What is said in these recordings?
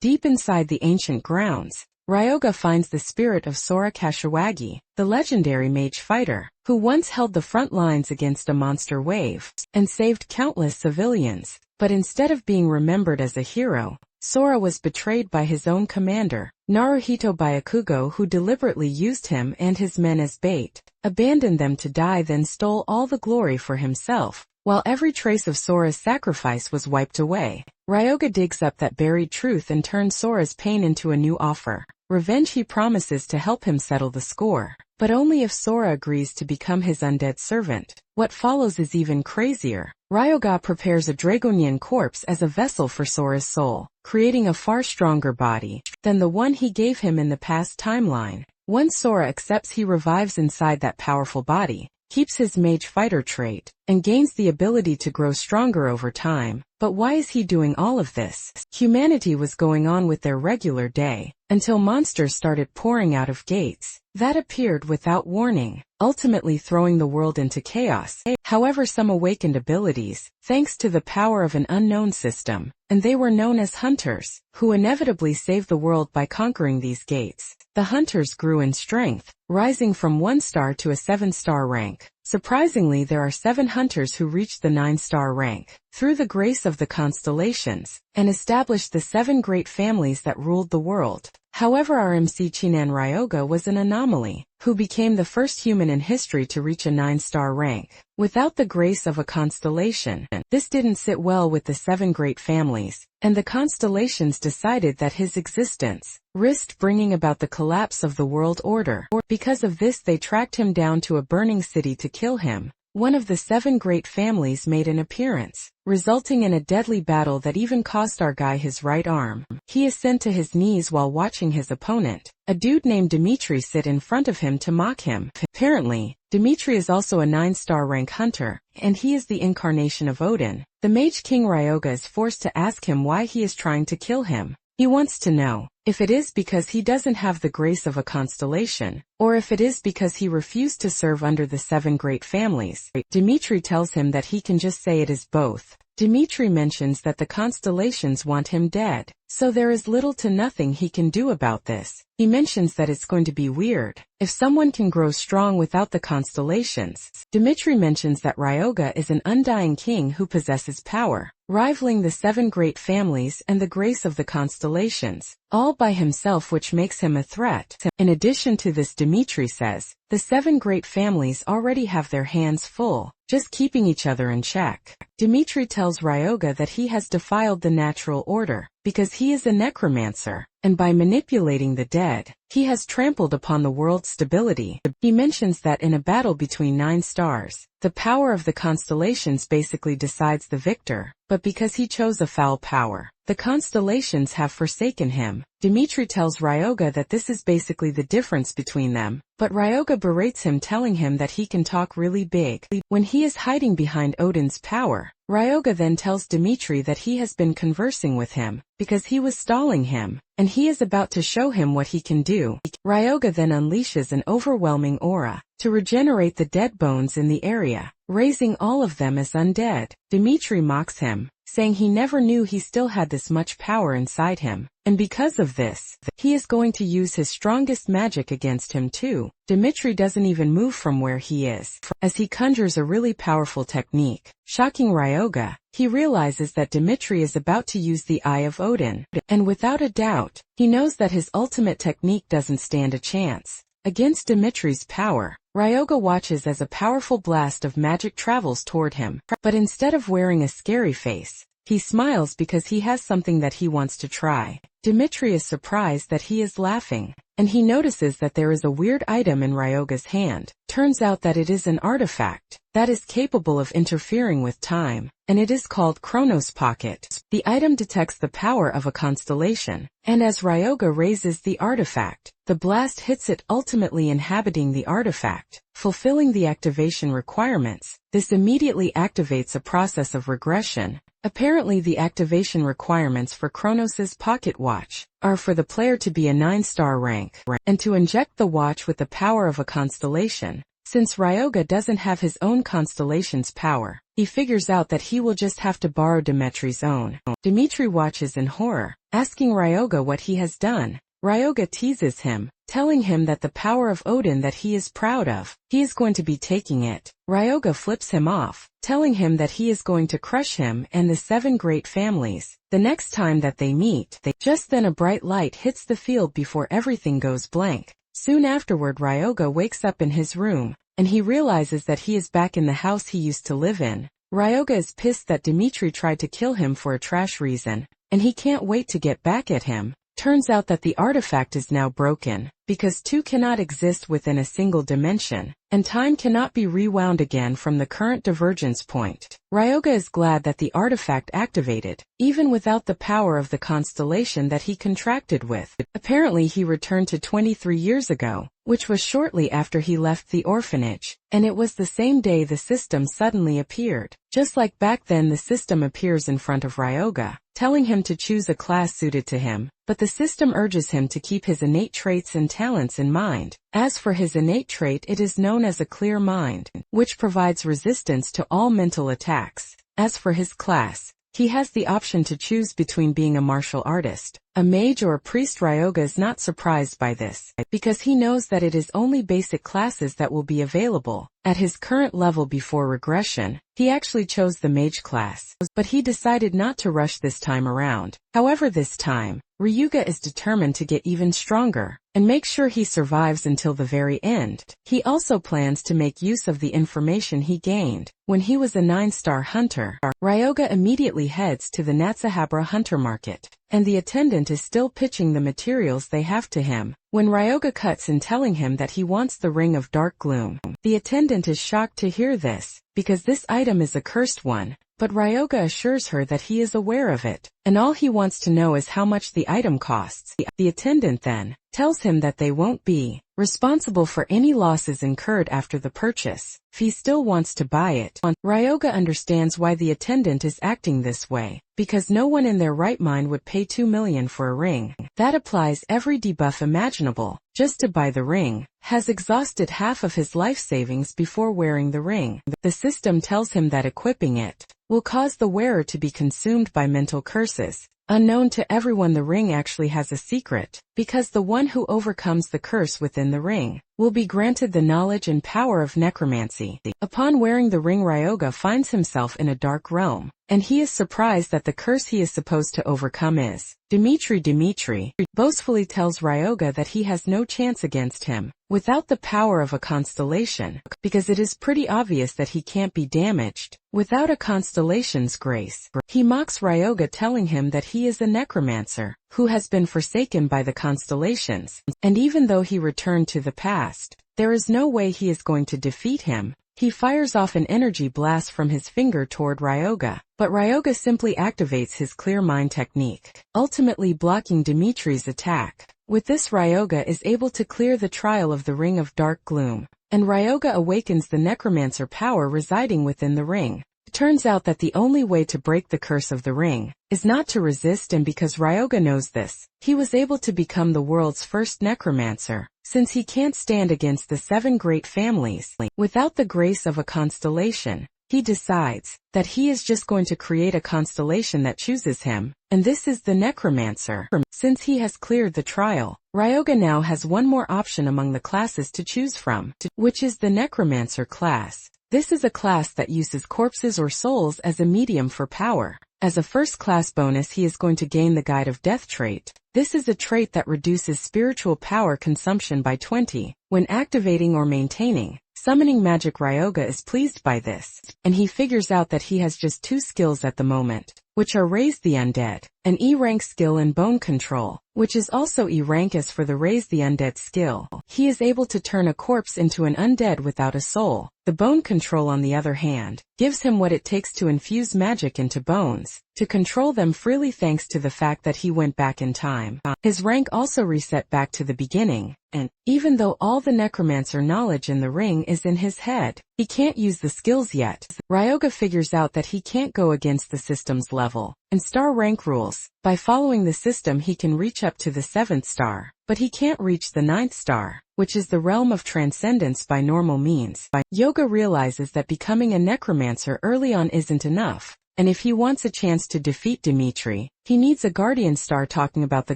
Deep inside the ancient grounds, Ryoga finds the spirit of Sora Kashiwagi, the legendary mage fighter, who once held the front lines against a monster wave, and saved countless civilians. But instead of being remembered as a hero, Sora was betrayed by his own commander, Naruhito Byakugo, who deliberately used him and his men as bait, abandoned them to die, then stole all the glory for himself. While every trace of Sora's sacrifice was wiped away, Ryoga digs up that buried truth and turns Sora's pain into a new offer. Revenge. He promises to help him settle the score, but only if Sora agrees to become his undead servant. What follows is even crazier. Ryoga prepares a Dragonian corpse as a vessel for Sora's soul, creating a far stronger body than the one he gave him in the past timeline. Once Sora accepts, he revives inside that powerful body, keeps his mage fighter trait, and gains the ability to grow stronger over time. But why is he doing all of this? Humanity was going on with their regular day, until monsters started pouring out of gates that appeared without warning, ultimately throwing the world into chaos. However, some awakened abilities, thanks to the power of an unknown system, and they were known as hunters, who inevitably saved the world by conquering these gates. The hunters grew in strength, rising from 1 star to a 7-star rank. Surprisingly, there are 7 hunters who reached the 9-star rank through the grace of the Constellations, and established the 7 great families that ruled the world. However, RMC Chinan Ryoga was an anomaly, who became the first human in history to reach a 9-star rank without the grace of a constellation. This didn't sit well with the 7 great families, and the Constellations decided that his existence risked bringing about the collapse of the world order. Because of this, they tracked him down to a burning city to kill him. One of the 7 great families made an appearance, resulting in a deadly battle that even cost our guy his right arm. He is sent to his knees while watching his opponent, a dude named Dimitri, sit in front of him to mock him. Apparently, Dimitri is also a 9-star rank hunter, and he is the incarnation of Odin. The Mage King Ryoga is forced to ask him why he is trying to kill him. He wants to know if it is because he doesn't have the grace of a constellation, or if it is because he refused to serve under the 7 great families. Dimitri tells him that he can just say it is both. Dimitri mentions that the Constellations want him dead, so there is little to nothing he can do about this. He mentions that it's going to be weird if someone can grow strong without the Constellations. Dimitri mentions that Ryoga is an undying king who possesses power, rivaling the 7 great families and the grace of the Constellations, all by himself, which makes him a threat. In addition to this, Dimitri says, the 7 great families already have their hands full, just keeping each other in check. Dimitri tells Ryoga that he has defiled the natural order, because he is a necromancer, and by manipulating the dead, he has trampled upon the world's stability. He mentions that in a battle between 9 stars, the power of the Constellations basically decides the victor, but because he chose a foul power, the Constellations have forsaken him. Dimitri tells Ryoga that this is basically the difference between them, but Ryoga berates him, telling him that he can talk really big when he is hiding behind Odin's power. Ryoga then tells Dimitri that he has been conversing with him because he was stalling him, and he is about to show him what he can do. Ryoga then unleashes an overwhelming aura to regenerate the dead bones in the area, raising all of them as undead. Dimitri mocks him, saying he never knew he still had this much power inside him, and because of this, he is going to use his strongest magic against him too. Dimitri doesn't even move from where he is, as he conjures a really powerful technique. Shocking Ryoga, he realizes that Dimitri is about to use the Eye of Odin, and without a doubt, he knows that his ultimate technique doesn't stand a chance against Dimitri's power. Ryoga watches as a powerful blast of magic travels toward him, but instead of wearing a scary face, he smiles because he has something that he wants to try. Dimitri is surprised that he is laughing, and he notices that there is a weird item in Ryoga's hand. Turns out that it is an artifact that is capable of interfering with time, and it is called Chronos Pocket. The item detects the power of a constellation, and as Ryoga raises the artifact, the blast hits it, ultimately inhabiting the artifact, fulfilling the activation requirements. This immediately activates a process of regression. Apparently, the activation requirements for Chronos's pocket watch are for the player to be a 9-star rank, and to inject the watch with the power of a constellation, Since Ryoga doesn't have his own Constellations power, he figures out that he will just have to borrow Dimitri's own. Dimitri watches in horror, asking Ryoga what he has done. Ryoga teases him, telling him that the power of Odin that he is proud of, he is going to be taking it. Ryoga flips him off, telling him that he is going to crush him and the 7 great families. The next time that they meet, just then a bright light hits the field before everything goes blank. Soon afterward, Ryoga wakes up in his room, and he realizes that he is back in the house he used to live in. Ryoga is pissed that Dimitri tried to kill him for a trash reason, and he can't wait to get back at him. Turns out that the artifact is now broken, because two cannot exist within a single dimension, and time cannot be rewound again from the current divergence point. Ryoga is glad that the artifact activated, even without the power of the constellation that he contracted with. Apparently he returned to 23 years ago, which was shortly after he left the orphanage, and it was the same day the system suddenly appeared. Just like back then, the system appears in front of Ryoga, telling him to choose a class suited to him, but the system urges him to keep his innate traits and talents in mind. As for his innate trait, it is known as a clear mind, which provides resistance to all mental attacks. As for his class, he has the option to choose between being a martial artist, a mage, or a priest. Ryoga is not surprised by this, because he knows that it is only basic classes that will be available. At his current level before regression, he actually chose the mage class, but he decided not to rush this time around. However, this time, Ryuga is determined to get even stronger, and make sure he survives until the very end. He also plans to make use of the information he gained when he was a 9-star hunter. Ryoga immediately heads to the Natsuhabara hunter market, and the attendant is still pitching the materials they have to him, when Ryoga cuts in telling him that he wants the Ring of Dark Gloom. The attendant is shocked to hear this, because this item is a cursed one, but Ryoga assures her that he is aware of it, and all he wants to know is how much the item costs. The attendant then tells him that they won't be responsible for any losses incurred after the purchase, if he still wants to buy it. Ryoga understands why the attendant is acting this way, because no one in their right mind would pay 2 million for a ring that applies every debuff imaginable, just to buy the ring. Has exhausted half of his life savings before wearing the ring. The system tells him that equipping it will cause the wearer to be consumed by mental curses. Unknown to everyone, the ring actually has a secret, because the one who overcomes the curse within the ring will be granted the knowledge and power of necromancy. Upon wearing the ring, Ryoga finds himself in a dark realm, and he is surprised that the curse he is supposed to overcome is Dimitri. Dimitri boastfully tells Ryoga that he has no chance against him without the power of a constellation, because it is pretty obvious that he can't be damaged without a constellation's grace. He mocks Ryoga, telling him that he is a necromancer who has been forsaken by the constellations, and even though he returned to the past, there is no way he is going to defeat him. He fires off an energy blast from his finger toward Ryoga, but Ryoga simply activates his clear mind technique, ultimately blocking Dimitri's attack. With this, Ryoga is able to clear the trial of the Ring of Dark Gloom, and Ryoga awakens the necromancer power residing within the ring. It turns out that the only way to break the curse of the ring is not to resist, and because Ryoga knows this, he was able to become the world's first necromancer, since he can't stand against the 7 great families without the grace of a constellation. He decides that he is just going to create a constellation that chooses him, and this is the necromancer. Since he has cleared the trial, Ryoga now has one more option among the classes to choose from, which is the necromancer class. This is a class that uses corpses or souls as a medium for power. As a first-class bonus, he is going to gain the Guide of Death trait. This is a trait that reduces spiritual power consumption by 20 when activating or maintaining summoning magic. Ryoga is pleased by this, and he figures out that he has just 2 skills at the moment, which are Raise the Undead, an E-rank skill, and Bone Control, which is also E-rank. As for the Raise the Undead skill, he is able to turn a corpse into an undead without a soul. The Bone Control, on the other hand, gives him what it takes to infuse magic into bones, to control them freely thanks to the fact that he went back in time. His rank also reset back to the beginning, and even though all the necromancer knowledge in the ring is in his head, he can't use the skills yet. Ryoga figures out that he can't go against the system's level and star rank rules. By following the system, he can reach up to the 7th star, but he can't reach the 9th star. which is the realm of transcendence by normal means. Yoga realizes that becoming a necromancer early on isn't enough, and if he wants a chance to defeat Dimitri, he needs a guardian star. Talking about the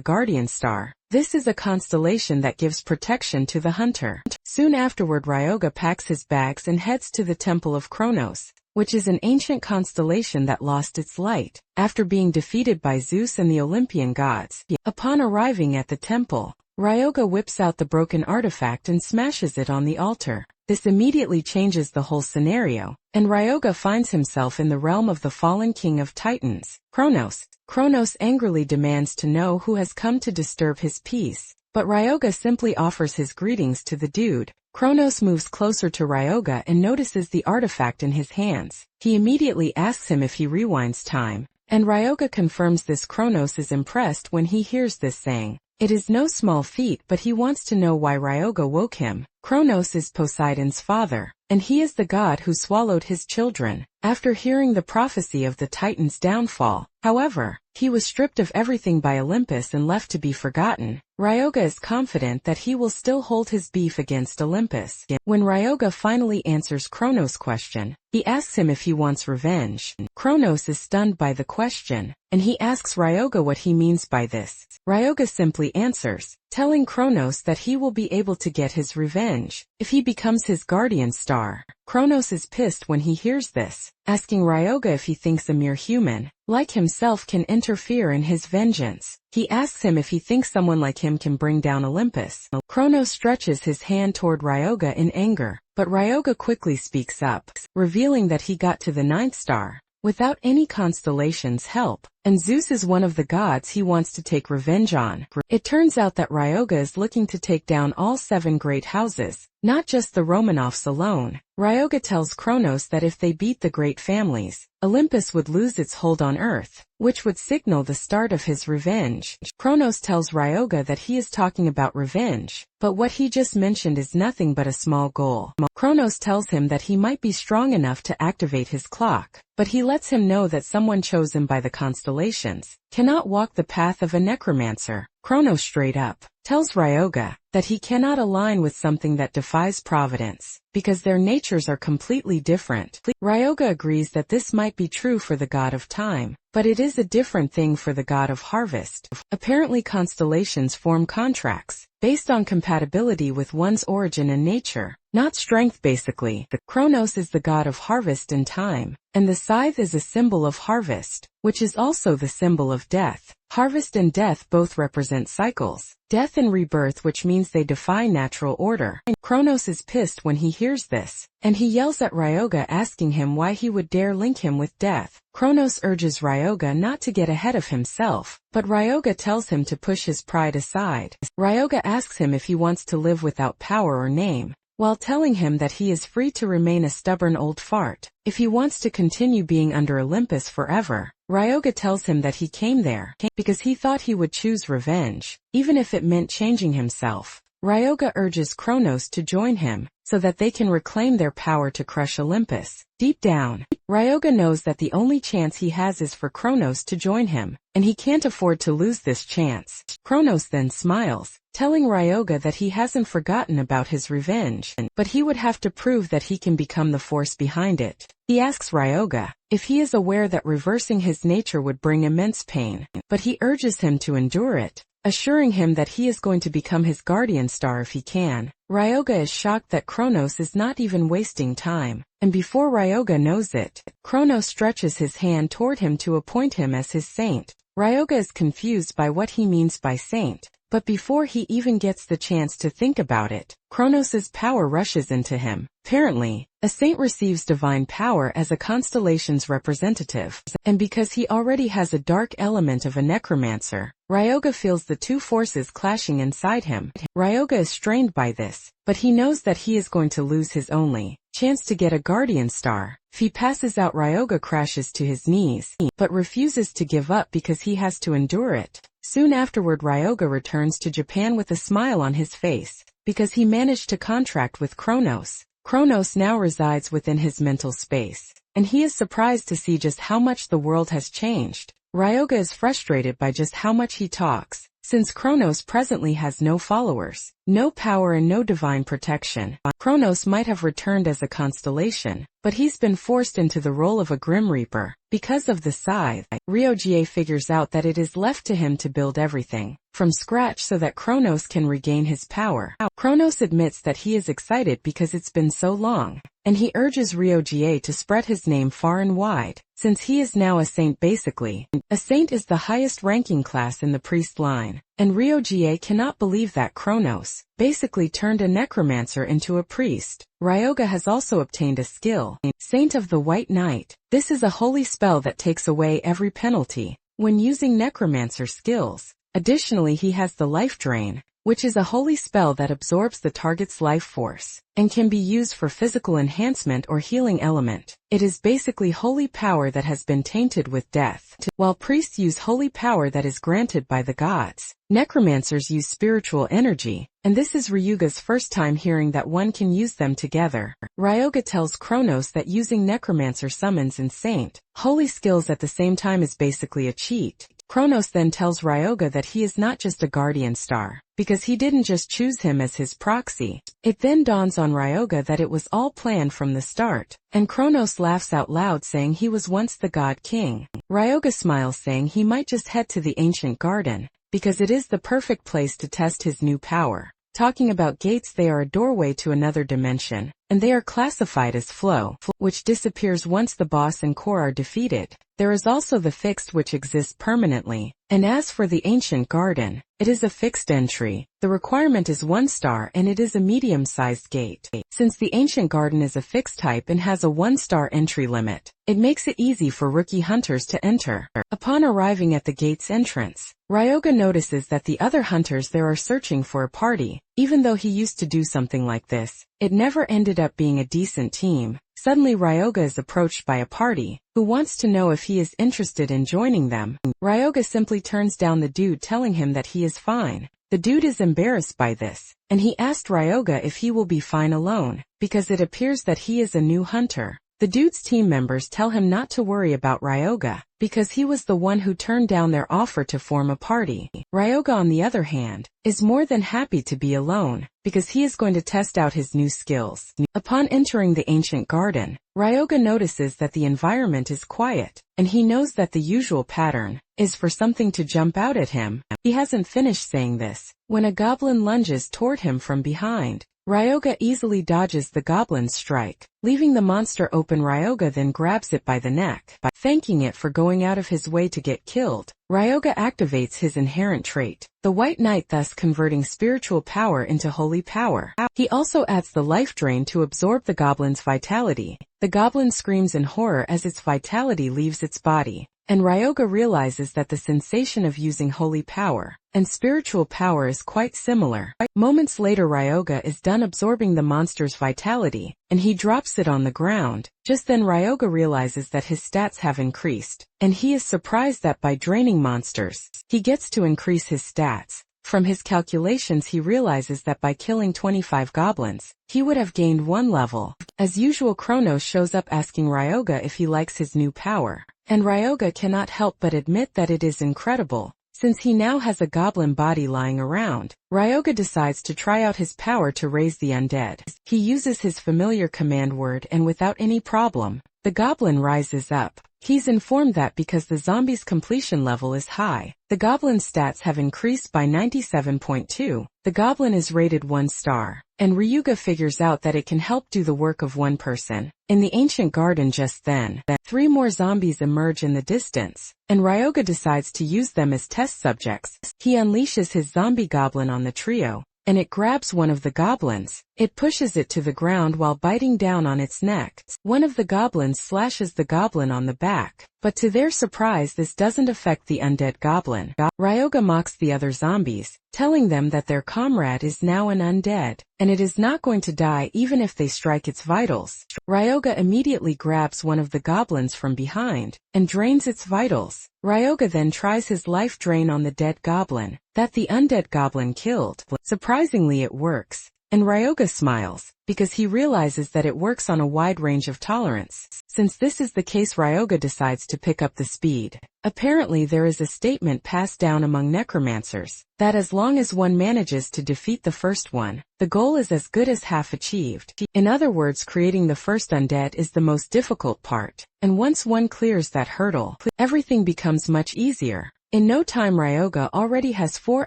guardian star, this is a constellation that gives protection to the hunter. Soon afterward, Ryoga packs his bags and heads to the Temple of Kronos, which is an ancient constellation that lost its light after being defeated by Zeus and the Olympian gods. Upon arriving at the temple, Ryoga whips out the broken artifact and smashes it on the altar. This immediately changes the whole scenario, and Ryoga finds himself in the realm of the fallen king of Titans, Kronos. Kronos angrily demands to know who has come to disturb his peace, but Ryoga simply offers his greetings to the dude. Kronos moves closer to Ryoga and notices the artifact in his hands. He immediately asks him if he rewinds time, and Ryoga confirms this. Kronos is impressed when he hears this, saying, "It is no small feat," but he wants to know why Ryoga woke him. Kronos is Poseidon's father, and he is the god who swallowed his children. After hearing the prophecy of the Titans' downfall, however, he was stripped of everything by Olympus and left to be forgotten. Ryoga is confident that he will still hold his beef against Olympus. When Ryoga finally answers Kronos' question, he asks him if he wants revenge. Kronos is stunned by the question, and he asks Ryoga what he means by this. Ryoga simply answers, telling Kronos that he will be able to get his revenge if he becomes his guardian star. Kronos is pissed when he hears this, asking Ryoga if he thinks a mere human, like himself, can interfere in his vengeance. He asks him if he thinks someone like him can bring down Olympus. Kronos stretches his hand toward Ryoga in anger, but Ryoga quickly speaks up, revealing that he got to the 9th star without any constellation's help, and Zeus is one of the gods he wants to take revenge on. It turns out that Ryoga is looking to take down all 7 great houses, not just the Romanovs alone. Ryoga tells Kronos that if they beat the great families, Olympus would lose its hold on Earth, which would signal the start of his revenge. Kronos tells Ryoga that he is talking about revenge, but what he just mentioned is nothing but a small goal. Kronos tells him that he might be strong enough to activate his clock, but he lets him know that someone chosen by the constellations cannot walk the path of a necromancer. Kronos straight up tells Ryoga that he cannot align with something that defies providence, because their natures are completely different. Ryoga agrees that this might be true for the god of time, but it is a different thing for the god of harvest. Apparently constellations form contracts based on compatibility with one's origin and nature, not strength. Basically, Kronos is the god of harvest and time, and the scythe is a symbol of harvest, which is also the symbol of death. Harvest and death both represent cycles, death and rebirth, which means they defy natural order. Kronos is pissed when he hears this, and he yells at Ryoga, asking him why he would dare link him with death. Kronos urges Ryoga not to get ahead of himself, but Ryoga tells him to push his pride aside. Ryoga asks him if he wants to live without power or name, while telling him that he is free to remain a stubborn old fart if he wants to continue being under Olympus forever. Ryoga tells him that he came there because he thought he would choose revenge, even if it meant changing himself. Ryoga urges Kronos to join him, so that they can reclaim their power to crush Olympus. Deep down, Ryoga knows that the only chance he has is for Kronos to join him, and he can't afford to lose this chance. Kronos then smiles, telling Ryoga that he hasn't forgotten about his revenge, but he would have to prove that he can become the force behind it. He asks Ryoga if he is aware that reversing his nature would bring immense pain, but he urges him to endure it, assuring him that he is going to become his guardian star if he can. Ryoga is shocked that Kronos is not even wasting time, and before Ryoga knows it, Kronos stretches his hand toward him to appoint him as his saint. Ryoga is confused by what he means by saint, but before he even gets the chance to think about it, Kronos' power rushes into him. Apparently, a saint receives divine power as a constellation's representative, and because he already has a dark element of a necromancer, Ryoga feels the two forces clashing inside him. Ryoga is strained by this, but he knows that he is going to lose his only chance to get a guardian star. If he passes out, Ryoga crashes to his knees, but refuses to give up because he has to endure it. Soon afterward, Ryoga returns to Japan with a smile on his face, because he managed to contract with Kronos. Kronos now resides within his mental space, and he is surprised to see just how much the world has changed. Ryoga is frustrated by just how much he talks, Since Kronos presently has no followers, no power and no divine protection, Kronos might have returned as a constellation, but he's been forced into the role of a Grim Reaper. Because of the scythe, Ryogie figures out that it is left to him to build everything from scratch so that Kronos can regain his power. Kronos admits that he is excited because it's been so long, and he urges Ryogie to spread his name far and wide, since he is now a saint basically. A saint is the highest ranking class in the priest line, and Ryogie cannot believe that Kronos basically turned a necromancer into a priest. Ryoga has also obtained a skill, Saint of the White Knight. This is a holy spell that takes away every penalty when using necromancer skills. Additionally, he has the Life Drain, which is a holy spell that absorbs the target's life force, and can be used for physical enhancement or healing element. It is basically holy power that has been tainted with death, while priests use holy power that is granted by the gods. Necromancers use spiritual energy, and this is Ryuga's first time hearing that one can use them together. Ryoga tells Kronos that using necromancer summons and saint holy skills at the same time is basically a cheat. Kronos then tells Ryoga that he is not just a guardian star, because he didn't just choose him as his proxy. It then dawns on Ryoga that it was all planned from the start, and Kronos laughs out loud saying he was once the god king. Ryoga smiles saying he might just head to the ancient garden, because it is the perfect place to test his new power. Talking about gates, they are a doorway to another dimension, and they are classified as flow, which disappears once the boss and core are defeated. There is also the fixed, which exists permanently, and as for the ancient garden, it is a fixed entry. The requirement is 1 star and it is a medium-sized gate. Since the ancient garden is a fixed type and has a 1-star entry limit, it makes it easy for rookie hunters to enter. Upon arriving at the gate's entrance, Ryoga notices that the other hunters there are searching for a party. Even though he used to do something like this, it never ended up being a decent team. Suddenly Ryoga is approached by a party, who wants to know if he is interested in joining them. Ryoga simply turns down the dude, telling him that he is fine. The dude is embarrassed by this, and he asked Ryoga if he will be fine alone, because it appears that he is a new hunter. The dude's team members tell him not to worry about Ryoga, because he was the one who turned down their offer to form a party. Ryoga, on the other hand, is more than happy to be alone, because he is going to test out his new skills. Upon entering the ancient garden, Ryoga notices that the environment is quiet, and he knows that the usual pattern is for something to jump out at him. He hasn't finished saying this when a goblin lunges toward him from behind. Ryoga easily dodges the goblin's strike, leaving the monster open. Ryoga then grabs it by the neck, thanking it for going out of his way to get killed. Ryoga activates his inherent trait, the White Knight, thus converting spiritual power into holy power. He also adds the Life Drain to absorb the goblin's vitality. The goblin screams in horror as its vitality leaves its body, and Ryoga realizes that the sensation of using holy power and spiritual power is quite similar. Moments later, Ryoga is done absorbing the monster's vitality, and he drops it on the ground. Just then Ryoga realizes that his stats have increased, and he is surprised that by draining monsters, he gets to increase his stats. From his calculations, he realizes that by killing 25 goblins, he would have gained 1 level. As usual, Kronos shows up asking Ryoga if he likes his new power, and Ryoga cannot help but admit that it is incredible. Since he now has a goblin body lying around, Ryoga decides to try out his power to raise the undead. He uses his familiar command word, and without any problem, the goblin rises up. He's informed that because the zombie's completion level is high, the goblin's stats have increased by 97.2. The goblin is rated 1 star, and Ryuga figures out that it can help do the work of 1 person. In the ancient garden just then, 3 more zombies emerge in the distance, and Ryoga decides to use them as test subjects. He unleashes his zombie goblin on the trio, and it grabs one of the goblins. It pushes it to the ground while biting down on its neck. One of the goblins slashes the goblin on the back, but to their surprise this doesn't affect the undead goblin. Ryoga mocks the other zombies, telling them that their comrade is now an undead, and it is not going to die even if they strike its vitals. Ryoga immediately grabs one of the goblins from behind, and drains its vitals. Ryoga then tries his life drain on the dead goblin that the undead goblin killed. Surprisingly, it works, and Ryoga smiles, because he realizes that it works on a wide range of tolerance. Since this is the case, Ryoga decides to pick up the speed. Apparently there is a statement passed down among necromancers, that as long as one manages to defeat the first one, the goal is as good as half achieved. In other words, creating the first undead is the most difficult part, and once one clears that hurdle, everything becomes much easier. In no time Ryoga already has 4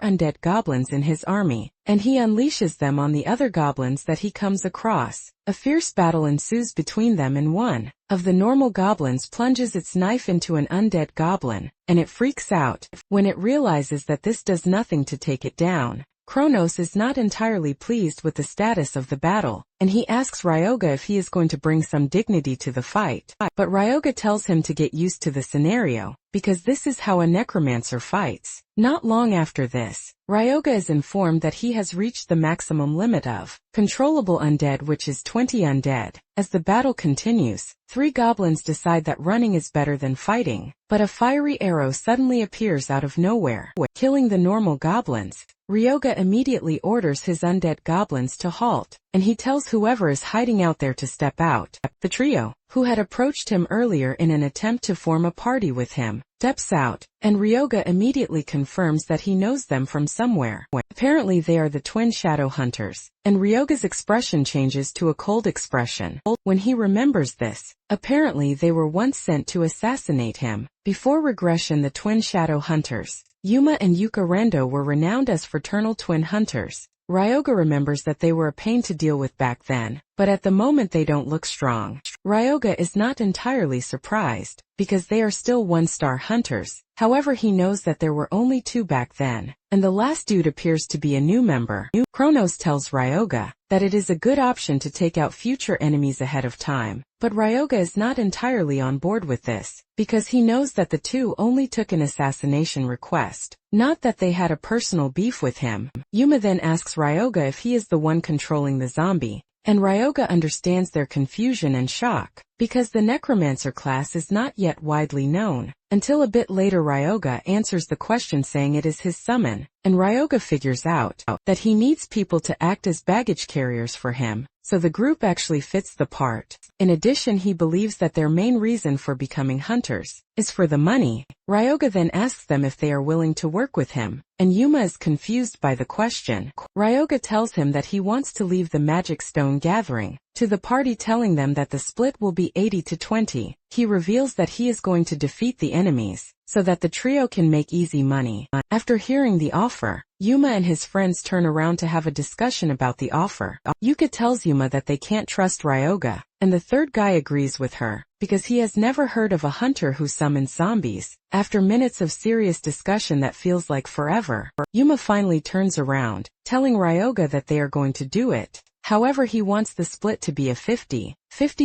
undead goblins in his army, and he unleashes them on the other goblins that he comes across. A fierce battle ensues between them, and one of the normal goblins plunges its knife into an undead goblin, and it freaks out. When it realizes that this does nothing to take it down, Kronos is not entirely pleased with the status of the battle, and he asks Ryoga if he is going to bring some dignity to the fight. But Ryoga tells him to get used to the scenario, because this is how a necromancer fights. Not long after this, Ryoga is informed that he has reached the maximum limit of controllable undead, which is 20 undead. As the battle continues, 3 goblins decide that running is better than fighting, but a fiery arrow suddenly appears out of nowhere, killing the normal goblins. Ryoga immediately orders his undead goblins to halt, and he tells whoever is hiding out there to step out. The trio, who had approached him earlier in an attempt to form a party with him, steps out, and Ryoga immediately confirms that he knows them from somewhere. Apparently they are the twin shadow hunters, and Ryoga's expression changes to a cold expression when he remembers this. Apparently they were once sent to assassinate him. Before Regression, the twin shadow hunters, Yuma and Yuka Rendo, were renowned as fraternal twin hunters. Ryoga remembers that they were a pain to deal with back then, but at the moment they don't look strong. Ryoga is not entirely surprised, because they are still 1-star hunters. However, he knows that there were only 2 back then, and the last dude appears to be a new member. Kronos tells Ryoga that it is a good option to take out future enemies ahead of time, but Ryoga is not entirely on board with this, because he knows that the 2 only took an assassination request, not that they had a personal beef with him. Yuma then asks Ryoga if he is the one controlling the zombie, and Ryoga understands their confusion and shock, because the necromancer class is not yet widely known. Until a bit later Ryoga answers the question saying it is his summon, and Ryoga figures out that he needs people to act as baggage carriers for him, so the group actually fits the part. In addition, he believes that their main reason for becoming hunters is for the money. Ryoga then asks them if they are willing to work with him, and Yuma is confused by the question. Ryoga tells him that he wants to leave the magic stone gathering to the party, telling them that the split will be 80-20. He reveals that he is going to defeat the enemies, so that the trio can make easy money. After hearing the offer, Yuma and his friends turn around to have a discussion about the offer. Yuka tells Yuma that they can't trust Ryoga, and the third guy agrees with her, because he has never heard of a hunter who summons zombies. After minutes of serious discussion that feels like forever, Yuma finally turns around, telling Ryoga that they are going to do it. However, he wants the split to be a 50-50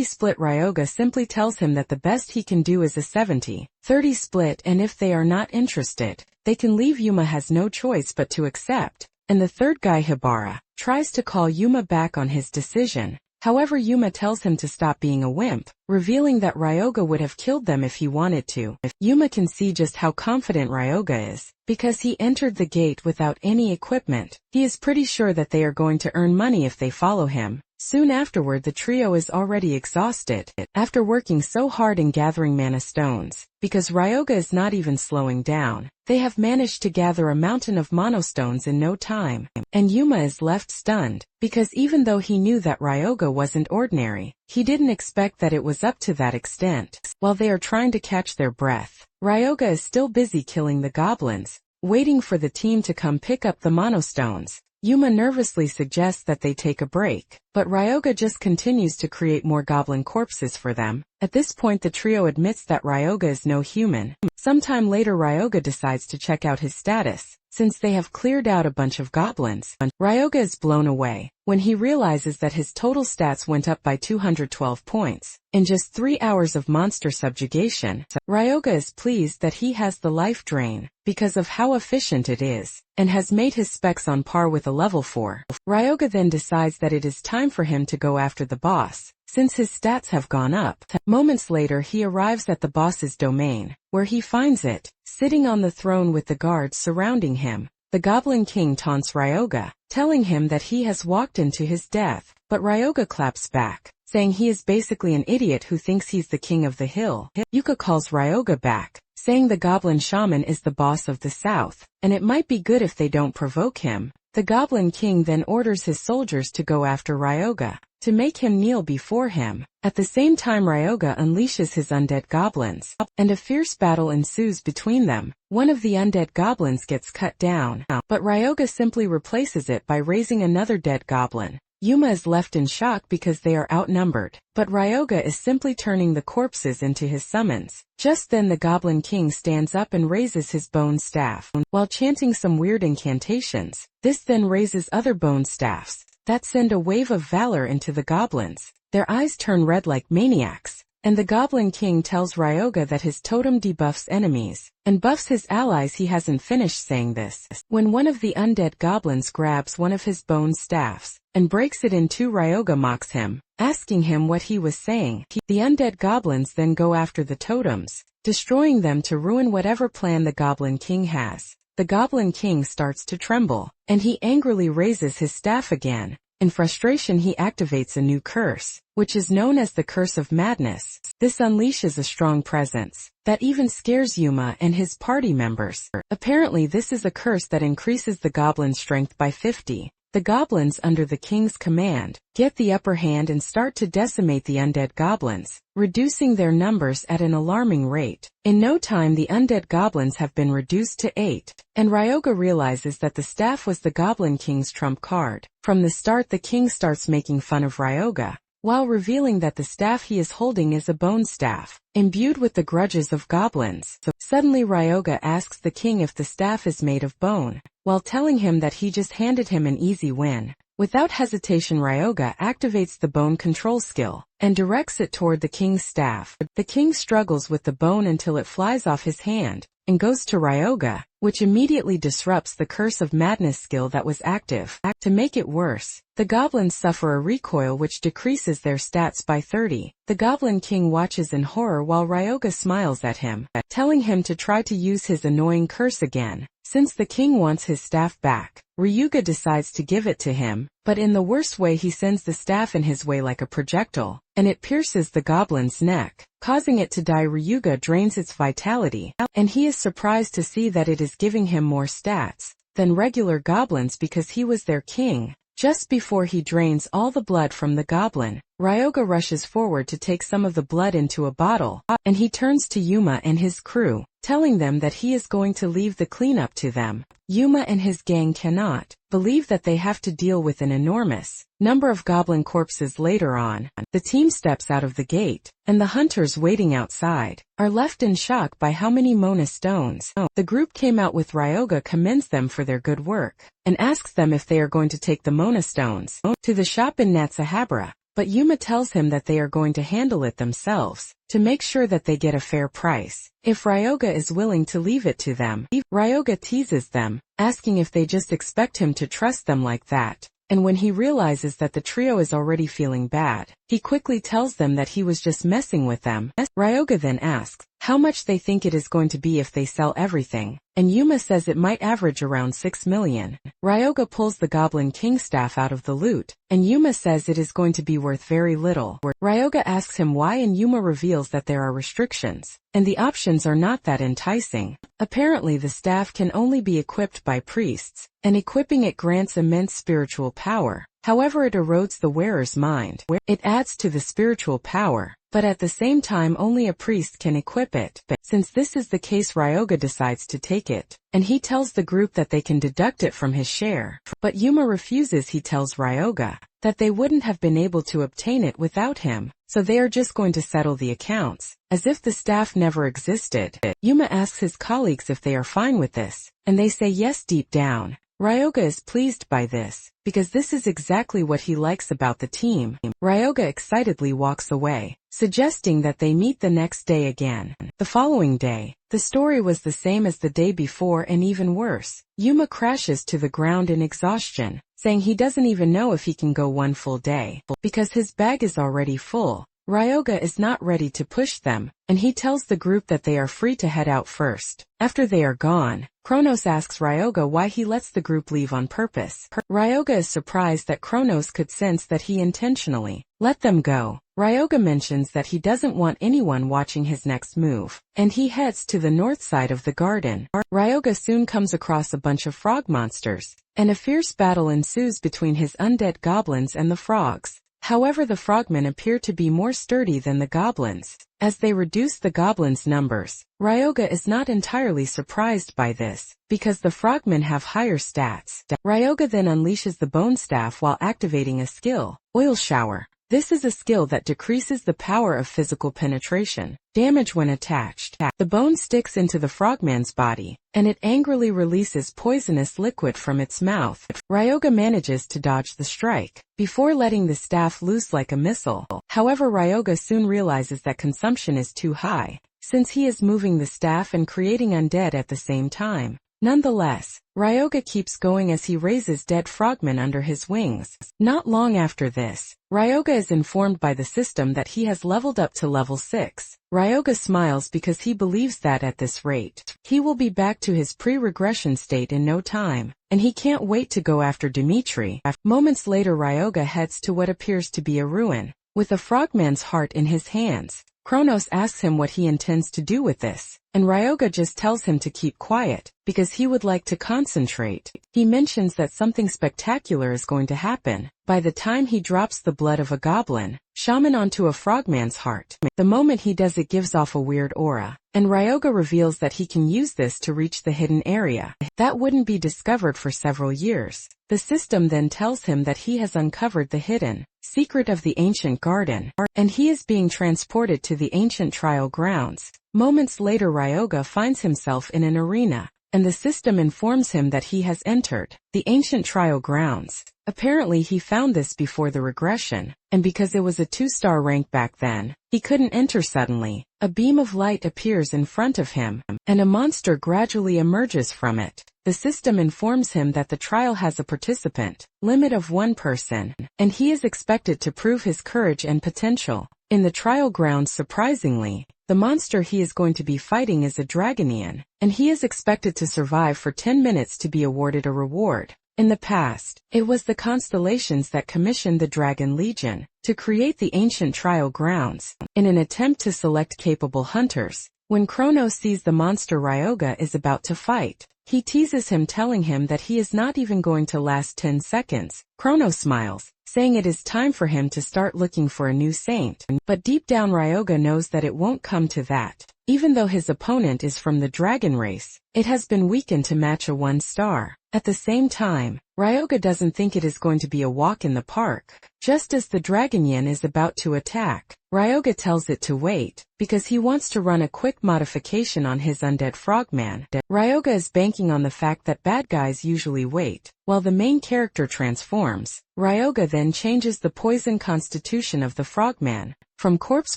split. Ryoga simply tells him that the best he can do is a 70-30 split, and if they are not interested, they can leave. Yuma has no choice but to accept, and the third guy, Hibara, tries to call Yuma back on his decision. However, Yuma tells him to stop being a wimp, revealing that Ryoga would have killed them if he wanted to. Yuma can see just how confident Ryoga is, because he entered the gate without any equipment. He is pretty sure that they are going to earn money if they follow him. Soon afterward, the trio is already exhausted, after working so hard in gathering mana stones, because Ryoga is not even slowing down. They have managed to gather a mountain of monostones in no time, and Yuma is left stunned, because even though he knew that Ryoga wasn't ordinary, he didn't expect that it was up to that extent. While they are trying to catch their breath, Ryoga is still busy killing the goblins, waiting for the team to come pick up the monostones. Yuma nervously suggests that they take a break, but Ryoga just continues to create more goblin corpses for them. At this point, the trio admits that Ryoga is no human. Sometime later, Ryoga decides to check out his status, since they have cleared out a bunch of goblins. Ryoga is blown away when he realizes that his total stats went up by 212 points in just 3 hours of monster subjugation. Ryoga is pleased that he has the life drain because of how efficient it is, and has made his specs on par with a level 4. Ryoga then decides that it is time for him to go after the boss, since his stats have gone up. Moments later, he arrives at the boss's domain, where he finds it sitting on the throne with the guards surrounding him. the Goblin King taunts Ryoga, telling him that he has walked into his death, but Ryoga claps back, saying he is basically an idiot who thinks he's the king of the hill. Yuka calls Ryoga back, saying the Goblin Shaman is the boss of the South, and it might be good if they don't provoke him. The Goblin King then orders his soldiers to go after Ryoga, to make him kneel before him. At the same time Ryoga unleashes his undead goblins, and a fierce battle ensues between them. One of the undead goblins gets cut down, but Ryoga simply replaces it by raising another dead goblin. Yuma is left in shock because they are outnumbered, but Ryoga is simply turning the corpses into his summons. Just then the Goblin King stands up and raises his bone staff, while chanting some weird incantations. This then raises other bone staffs that send a wave of valor into the goblins. Their eyes turn red like maniacs, and the Goblin King tells Ryoga that his totem debuffs enemies, and buffs his allies. He hasn't finished saying this when one of the undead goblins grabs one of his bone staffs, and breaks it in two. Ryoga mocks him, asking him what he was saying. The undead goblins then go after the totems, destroying them to ruin whatever plan the Goblin King has. The Goblin King starts to tremble, and he angrily raises his staff again. In frustration he activates a new curse, which is known as the Curse of Madness. This unleashes a strong presence that even scares Yuma and his party members. Apparently this is a curse that increases the goblin's strength by 50. The goblins under the king's command get the upper hand and start to decimate the undead goblins, reducing their numbers at an alarming rate. In no time the undead goblins have been reduced to 8, and Ryoga realizes that the staff was the Goblin King's trump card. From the start the king starts making fun of Ryoga, while revealing that the staff he is holding is a bone staff, imbued with the grudges of goblins. Suddenly Ryoga asks the king if the staff is made of bone, while telling him that he just handed him an easy win. Without hesitation Ryoga activates the bone control skill, and directs it toward the king's staff. The king struggles with the bone until it flies off his hand, and goes to Ryoga, which immediately disrupts the Curse of Madness skill that was active. To make it worse, the goblins suffer a recoil which decreases their stats by 30. The Goblin King watches in horror while Ryoga smiles at him, telling him to try to use his annoying curse again. Since the king wants his staff back, Ryuga decides to give it to him, but in the worst way he sends the staff in his way like a projectile, and it pierces the goblin's neck, causing it to die. Ryuga drains its vitality, and he is surprised to see that it is giving him more stats than regular goblins because he was their king. Just before he drains all the blood from the goblin, Ryoga rushes forward to take some of the blood into a bottle, and he turns to Yuma and his crew, telling them that he is going to leave the cleanup to them. Yuma and his gang cannot believe that they have to deal with an enormous number of goblin corpses later on. The team steps out of the gate, and the hunters waiting outside are left in shock by how many Mona stones. The group came out with Ryoga commends them for their good work, and asks them if they are going to take the Mona stones to the shop in Natsuhabara. But Yuma tells him that they are going to handle it themselves, to make sure that they get a fair price, if Ryoga is willing to leave it to them. Ryoga teases them, asking if they just expect him to trust them like that, and when he realizes that the trio is already feeling bad, he quickly tells them that he was just messing with them. Ryoga then asks how much they think it is going to be if they sell everything, and Yuma says it might average around 6 million. Ryoga pulls the Goblin King staff out of the loot, and Yuma says it is going to be worth very little. Ryoga asks him why, and Yuma reveals that there are restrictions, and the options are not that enticing. Apparently the staff can only be equipped by priests, and equipping it grants immense spiritual power. However, it erodes the wearer's mind. It adds to the spiritual power, but at the same time only a priest can equip it. Since this is the case, Ryoga decides to take it, and he tells the group that they can deduct it from his share. But Yuma refuses. He tells Ryoga that they wouldn't have been able to obtain it without him, so they are just going to settle the accounts, as if the staff never existed. Yuma asks his colleagues if they are fine with this, and they say yes deep down. Ryoga is pleased by this, because this is exactly what he likes about the team. Ryoga excitedly walks away, suggesting that they meet the next day again. The following day, the story was the same as the day before and even worse. Yuma crashes to the ground in exhaustion, saying he doesn't even know if he can go one full day, because his bag is already full. Ryoga is not ready to push them, and he tells the group that they are free to head out first. After they are gone, Kronos asks Ryoga why he lets the group leave on purpose. Ryoga is surprised that Kronos could sense that he intentionally let them go. Ryoga mentions that he doesn't want anyone watching his next move, and he heads to the north side of the garden. Ryoga soon comes across a bunch of frog monsters, and a fierce battle ensues between his undead goblins and the frogs. However, the frogmen appear to be more sturdy than the goblins. As they reduce the goblins' numbers, Ryoga is not entirely surprised by this, because the frogmen have higher stats. Ryoga then unleashes the bone staff while activating a skill, Oil Shower. This is a skill that decreases the power of physical penetration, damage when attached. The bone sticks into the frogman's body, and it angrily releases poisonous liquid from its mouth. Ryoga manages to dodge the strike, before letting the staff loose like a missile. However, Ryoga soon realizes that consumption is too high, since he is moving the staff and creating undead at the same time. Nonetheless, Ryoga keeps going as he raises dead frogmen under his wings. Not long after this, Ryoga is informed by the system that he has leveled up to level 6. Ryoga smiles because he believes that at this rate, he will be back to his pre-regression state in no time, and he can't wait to go after Dimitri. Moments later, Ryoga heads to what appears to be a ruin, with a frogman's heart in his hands. Kronos asks him what he intends to do with this, and Ryoga just tells him to keep quiet, because he would like to concentrate. He mentions that something spectacular is going to happen. By the time he drops the blood of a goblin shaman onto a frogman's heart, the moment he does it gives off a weird aura, and Ryoga reveals that he can use this to reach the hidden area that wouldn't be discovered for several years. The system then tells him that he has uncovered the hidden secret of the ancient garden, and he is being transported to the ancient trial grounds. Moments later, Ryoga finds himself in an arena, and the system informs him that he has entered the ancient trial grounds. Apparently he found this before the regression, and because it was a 2-star rank back then, he couldn't enter suddenly. A beam of light appears in front of him, and a monster gradually emerges from it. The system informs him that the trial has a participant limit of 1 person, and he is expected to prove his courage and potential. In the trial grounds, surprisingly, the monster he is going to be fighting is a Dragonian, and he is expected to survive for 10 minutes to be awarded a reward. In the past, it was the Constellations that commissioned the Dragon Legion to create the ancient trial grounds, in an attempt to select capable hunters. When Kronos sees the monster Ryoga is about to fight, he teases him, telling him that he is not even going to last 10 seconds. Kronos smiles, saying it is time for him to start looking for a new saint, but deep down Ryoga knows that it won't come to that. Even though his opponent is from the dragon race, it has been weakened to match a 1-star. At the same time, Ryoga doesn't think it is going to be a walk in the park. Just as the Dragonian is about to attack, Ryoga tells it to wait, because he wants to run a quick modification on his undead frogman. Ryoga is banking on the fact that bad guys usually wait, while the main character transforms. Ryoga then changes the poison constitution of the frogman, from corpse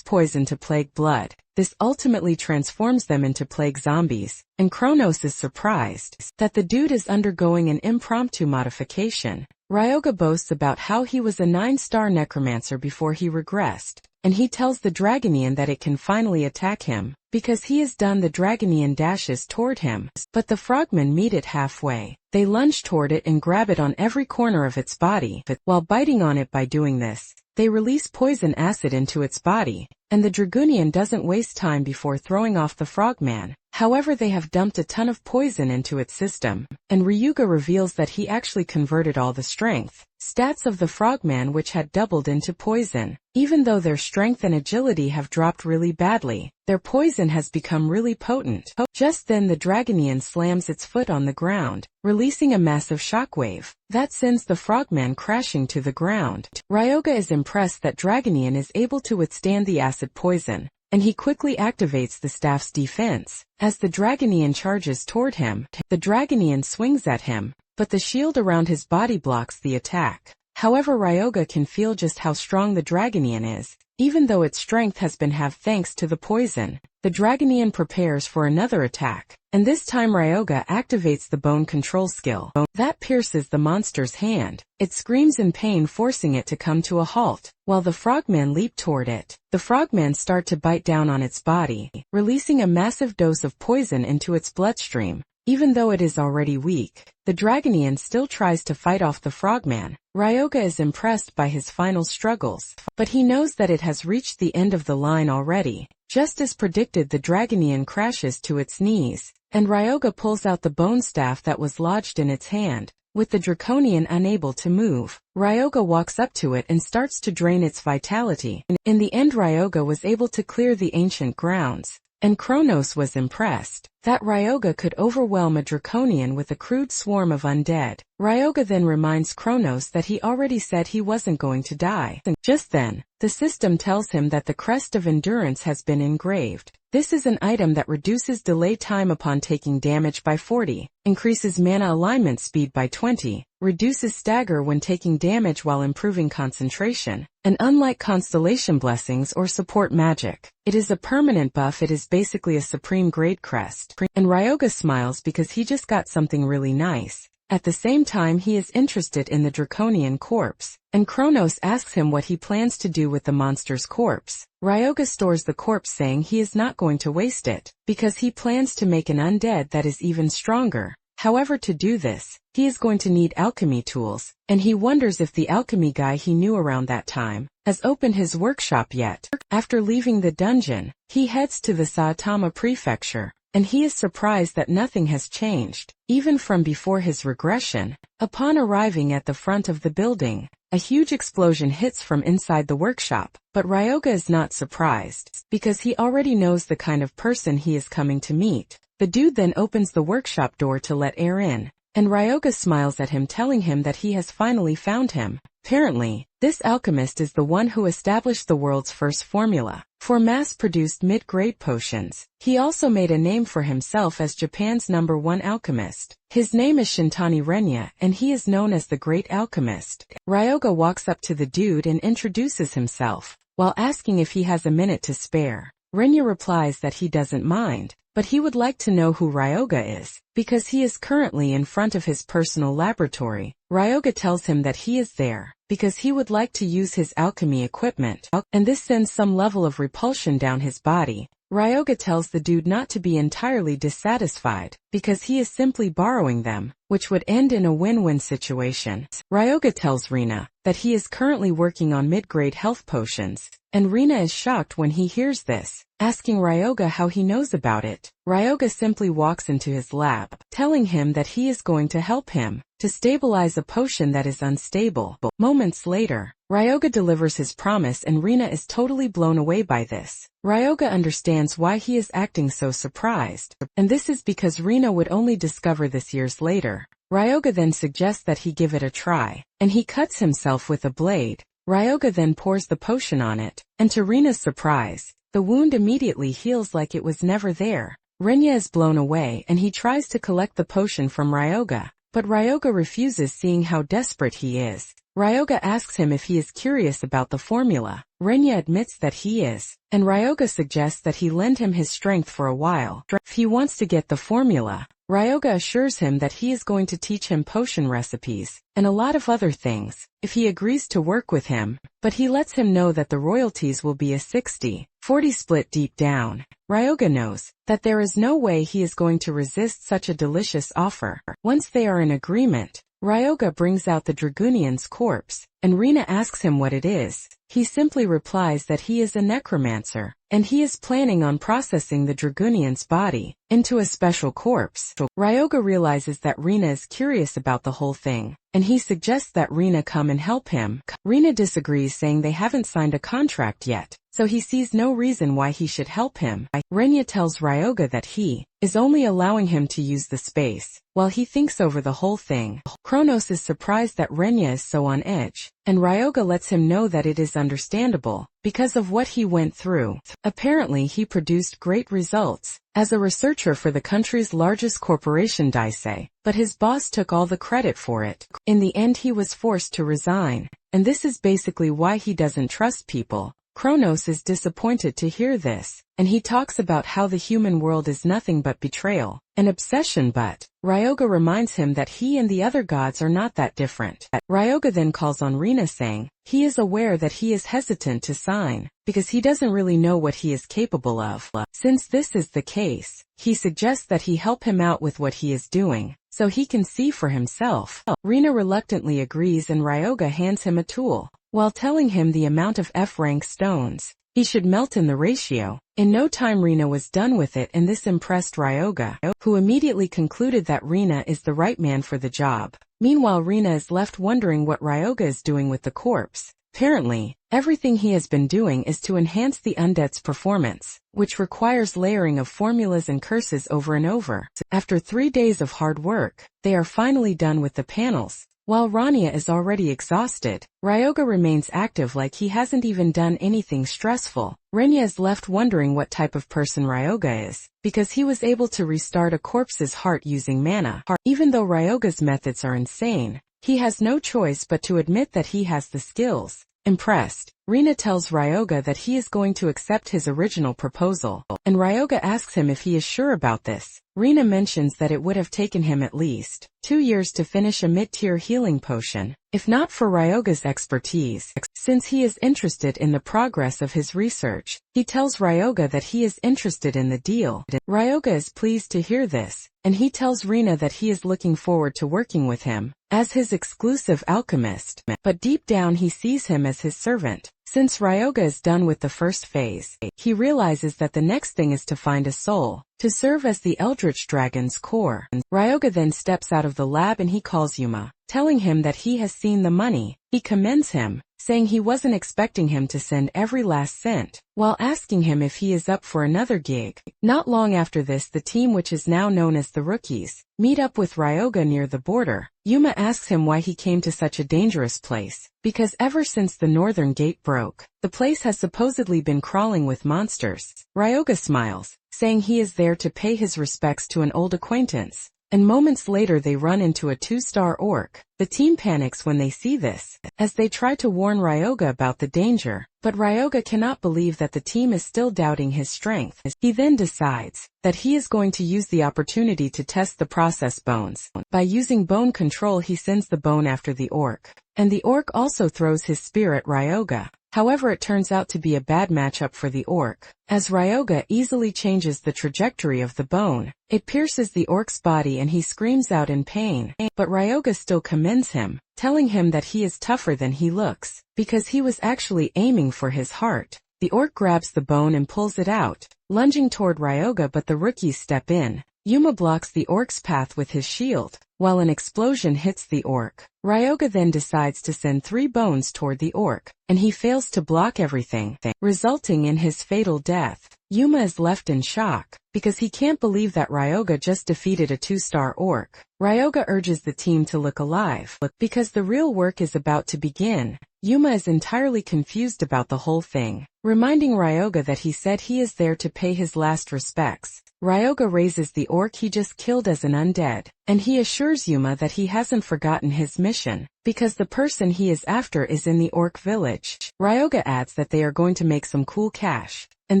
poison to plague blood. This ultimately transforms them into plague zombies, and Kronos is surprised that the dude is undergoing an impromptu modification. Ryoga boasts about how he was a 9-star necromancer before he regressed, and he tells the Dragonian that it can finally attack him, because he has done. The Dragonian dashes toward him, but the frogmen meet it halfway. They lunge toward it and grab it on every corner of its body, but while biting on it by doing this, they release poison acid into its body, and the Dragonian doesn't waste time before throwing off the frogman. However, they have dumped a ton of poison into its system, and Ryuga reveals that he actually converted all the strength stats of the frogman, which had doubled, into poison. Even though their strength and agility have dropped really badly, their poison has become really potent. Just then the Dragonian slams its foot on the ground, releasing a massive shockwave that sends the frogman crashing to the ground. Ryoga is impressed that Dragonian is able to withstand the acid poison, and he quickly activates the staff's defense. As the Dragonian charges toward him, the Dragonian swings at him, but the shield around his body blocks the attack. However, Ryoga can feel just how strong the Dragonian is. even though its strength has been halved thanks to the poison. The Dragonian prepares for another attack, and this time Ryoga activates the bone control skill. That pierces the monster's hand. It screams in pain, forcing it to come to a halt, while the frogmen leap toward it. The frogmen start to bite down on its body, releasing a massive dose of poison into its bloodstream. Even though it is already weak, the Dragonian still tries to fight off the frogman. Ryoga is impressed by his final struggles, but he knows that it has reached the end of the line already. Just as predicted, the Dragonian crashes to its knees, and Ryoga pulls out the bone staff that was lodged in its hand. With the Draconian unable to move, Ryoga walks up to it and starts to drain its vitality. In the end, Ryoga was able to clear the ancient grounds, and Kronos was impressed that Ryoga could overwhelm a Draconian with a crude swarm of undead. Ryoga then reminds Kronos that he already said he wasn't going to die. Just then, the system tells him that the Crest of Endurance has been engraved. This is an item that reduces delay time upon taking damage by 40, increases mana alignment speed by 20, reduces stagger when taking damage while improving concentration, and unlike Constellation Blessings or support magic, it is a permanent buff. It is basically a supreme grade crest. And Ryoga smiles because he just got something really nice. At the same time, he is interested in the Draconian corpse, and Kronos asks him what he plans to do with the monster's corpse. Ryoga stores the corpse, saying he is not going to waste it, because he plans to make an undead that is even stronger. However, to do this, he is going to need alchemy tools, and he wonders if the alchemy guy he knew around that time has opened his workshop yet. After leaving the dungeon, he heads to the Saitama prefecture, and he is surprised that nothing has changed, even from before his regression. Upon arriving at the front of the building, a huge explosion hits from inside the workshop, but Ryoga is not surprised, because he already knows the kind of person he is coming to meet. The dude then opens the workshop door to let air in, and Ryoga smiles at him, telling him that he has finally found him. Apparently, this alchemist is the one who established the world's first formula for mass-produced mid-grade potions. He also made a name for himself as Japan's #1 alchemist. His name is Shintani Renya, and he is known as the Great Alchemist. Ryoga walks up to the dude and introduces himself, while asking if he has a minute to spare. Renya replies that he doesn't mind, but he would like to know who Ryoga is, because he is currently in front of his personal laboratory. Ryoga tells him that he is there because he would like to use his alchemy equipment, and this sends some level of repulsion down his body. Ryoga tells the dude not to be entirely dissatisfied, because he is simply borrowing them, which would end in a win-win situation. Ryoga tells Rina that he is currently working on mid-grade health potions, and Rina is shocked when he hears this, asking Ryoga how he knows about it. Ryoga simply walks into his lab, telling him that he is going to help him to stabilize a potion that is unstable. Moments later, Ryoga delivers his promise, and Rina is totally blown away by this. Ryoga understands why he is acting so surprised, and this is because Rina would only discover this years later. Ryoga then suggests that he give it a try, and he cuts himself with a blade. Ryoga then pours the potion on it, and to Rina's surprise, the wound immediately heals like it was never there. Renya is blown away, and he tries to collect the potion from Ryoga, but Ryoga refuses, seeing how desperate he is. Ryoga asks him if he is curious about the formula. Renya admits that he is, and Ryoga suggests that he lend him his strength for a while if he wants to get the formula. Ryoga assures him that he is going to teach him potion recipes and a lot of other things if he agrees to work with him, but he lets him know that the royalties will be a 60-40 split. Deep down, Ryoga knows that there is no way he is going to resist such a delicious offer. Once they are in agreement, Ryoga brings out the Dragonian's corpse, and Rina asks him what it is. He simply replies that he is a necromancer, and he is planning on processing the Dragonian's body into a special corpse. Ryoga realizes that Rina is curious about the whole thing, and he suggests that Rina come and help him. Rina disagrees, saying they haven't signed a contract yet, so he sees no reason why he should help him. Renya tells Ryoga that he is only allowing him to use the space while he thinks over the whole thing. Kronos is surprised that Renya is so on edge, and Ryoga lets him know that it is understandable because of what he went through. Apparently, he produced great results as a researcher for the country's largest corporation, Daisei, but his boss took all the credit for it. In the end, he was forced to resign, and this is basically why he doesn't trust people. Kronos is disappointed to hear this, and he talks about how the human world is nothing but betrayal, an obsession, but Ryoga reminds him that he and the other gods are not that different. Ryoga then calls on Rina, saying he is aware that he is hesitant to sign, because he doesn't really know what he is capable of. Since this is the case, he suggests that he help him out with what he is doing, so he can see for himself. Rina reluctantly agrees, and Ryoga hands him a tool, while telling him the amount of F-rank stones he should melt in the ratio. In no time Rina was done with it, and this impressed Ryoga, who immediately concluded that Rina is the right man for the job. Meanwhile, Rina is left wondering what Ryoga is doing with the corpse. Apparently, everything he has been doing is to enhance the undead's performance, which requires layering of formulas and curses over and over. After 3 days of hard work, they are finally done with the panels. While Rania is already exhausted, Ryoga remains active like he hasn't even done anything stressful. Renya is left wondering what type of person Ryoga is, because he was able to restart a corpse's heart using mana. Even though Ryoga's methods are insane, he has no choice but to admit that he has the skills. Impressed, Rina tells Ryoga that he is going to accept his original proposal, and Ryoga asks him if he is sure about this. Rina mentions that it would have taken him at least 2 years to finish a mid-tier healing potion, if not for Ryoga's expertise. Since he is interested in the progress of his research, he tells Ryoga that he is interested in the deal. Ryoga is pleased to hear this, and he tells Rina that he is looking forward to working with him as his exclusive alchemist, but deep down he sees him as his servant. Since Ryoga is done with the first phase, he realizes that the next thing is to find a soul to serve as the Eldritch Dragon's core. Ryoga then steps out of the lab and he calls Yuma, telling him that he has seen the money. He commends him, saying he wasn't expecting him to send every last cent, while asking him if he is up for another gig. Not long after this, the team, which is now known as the Rookies, meet up with Ryoga near the border. Yuma asks him why he came to such a dangerous place, because ever since the northern gate broke, the place has supposedly been crawling with monsters. Ryoga smiles, saying he is there to pay his respects to an old acquaintance, and moments later they run into a 2-star orc. The team panics when they see this, as they try to warn Ryoga about the danger, but Ryoga cannot believe that the team is still doubting his strength. He then decides that he is going to use the opportunity to test the process bones. By using bone control, he sends the bone after the orc, and the orc also throws his spear at Ryoga. However, it turns out to be a bad matchup for the orc, as Ryoga easily changes the trajectory of the bone. It pierces the orc's body and he screams out in pain, but Ryoga still commends him, telling him that he is tougher than he looks, because he was actually aiming for his heart. The orc grabs the bone and pulls it out, lunging toward Ryoga, but the rookies step in. Yuma blocks the orc's path with his shield, while an explosion hits the orc. Ryoga then decides to send 3 bones toward the orc, and he fails to block everything, resulting in his fatal death. Yuma is left in shock, because he can't believe that Ryoga just defeated a 2-star orc. Ryoga urges the team to look alive, because the real work is about to begin. Yuma is entirely confused about the whole thing, reminding Ryoga that he said he is there to pay his last respects. Ryoga raises the orc he just killed as an undead, and he assures Yuma that he hasn't forgotten his mission, because the person he is after is in the orc village. Ryoga adds that they are going to make some cool cash, and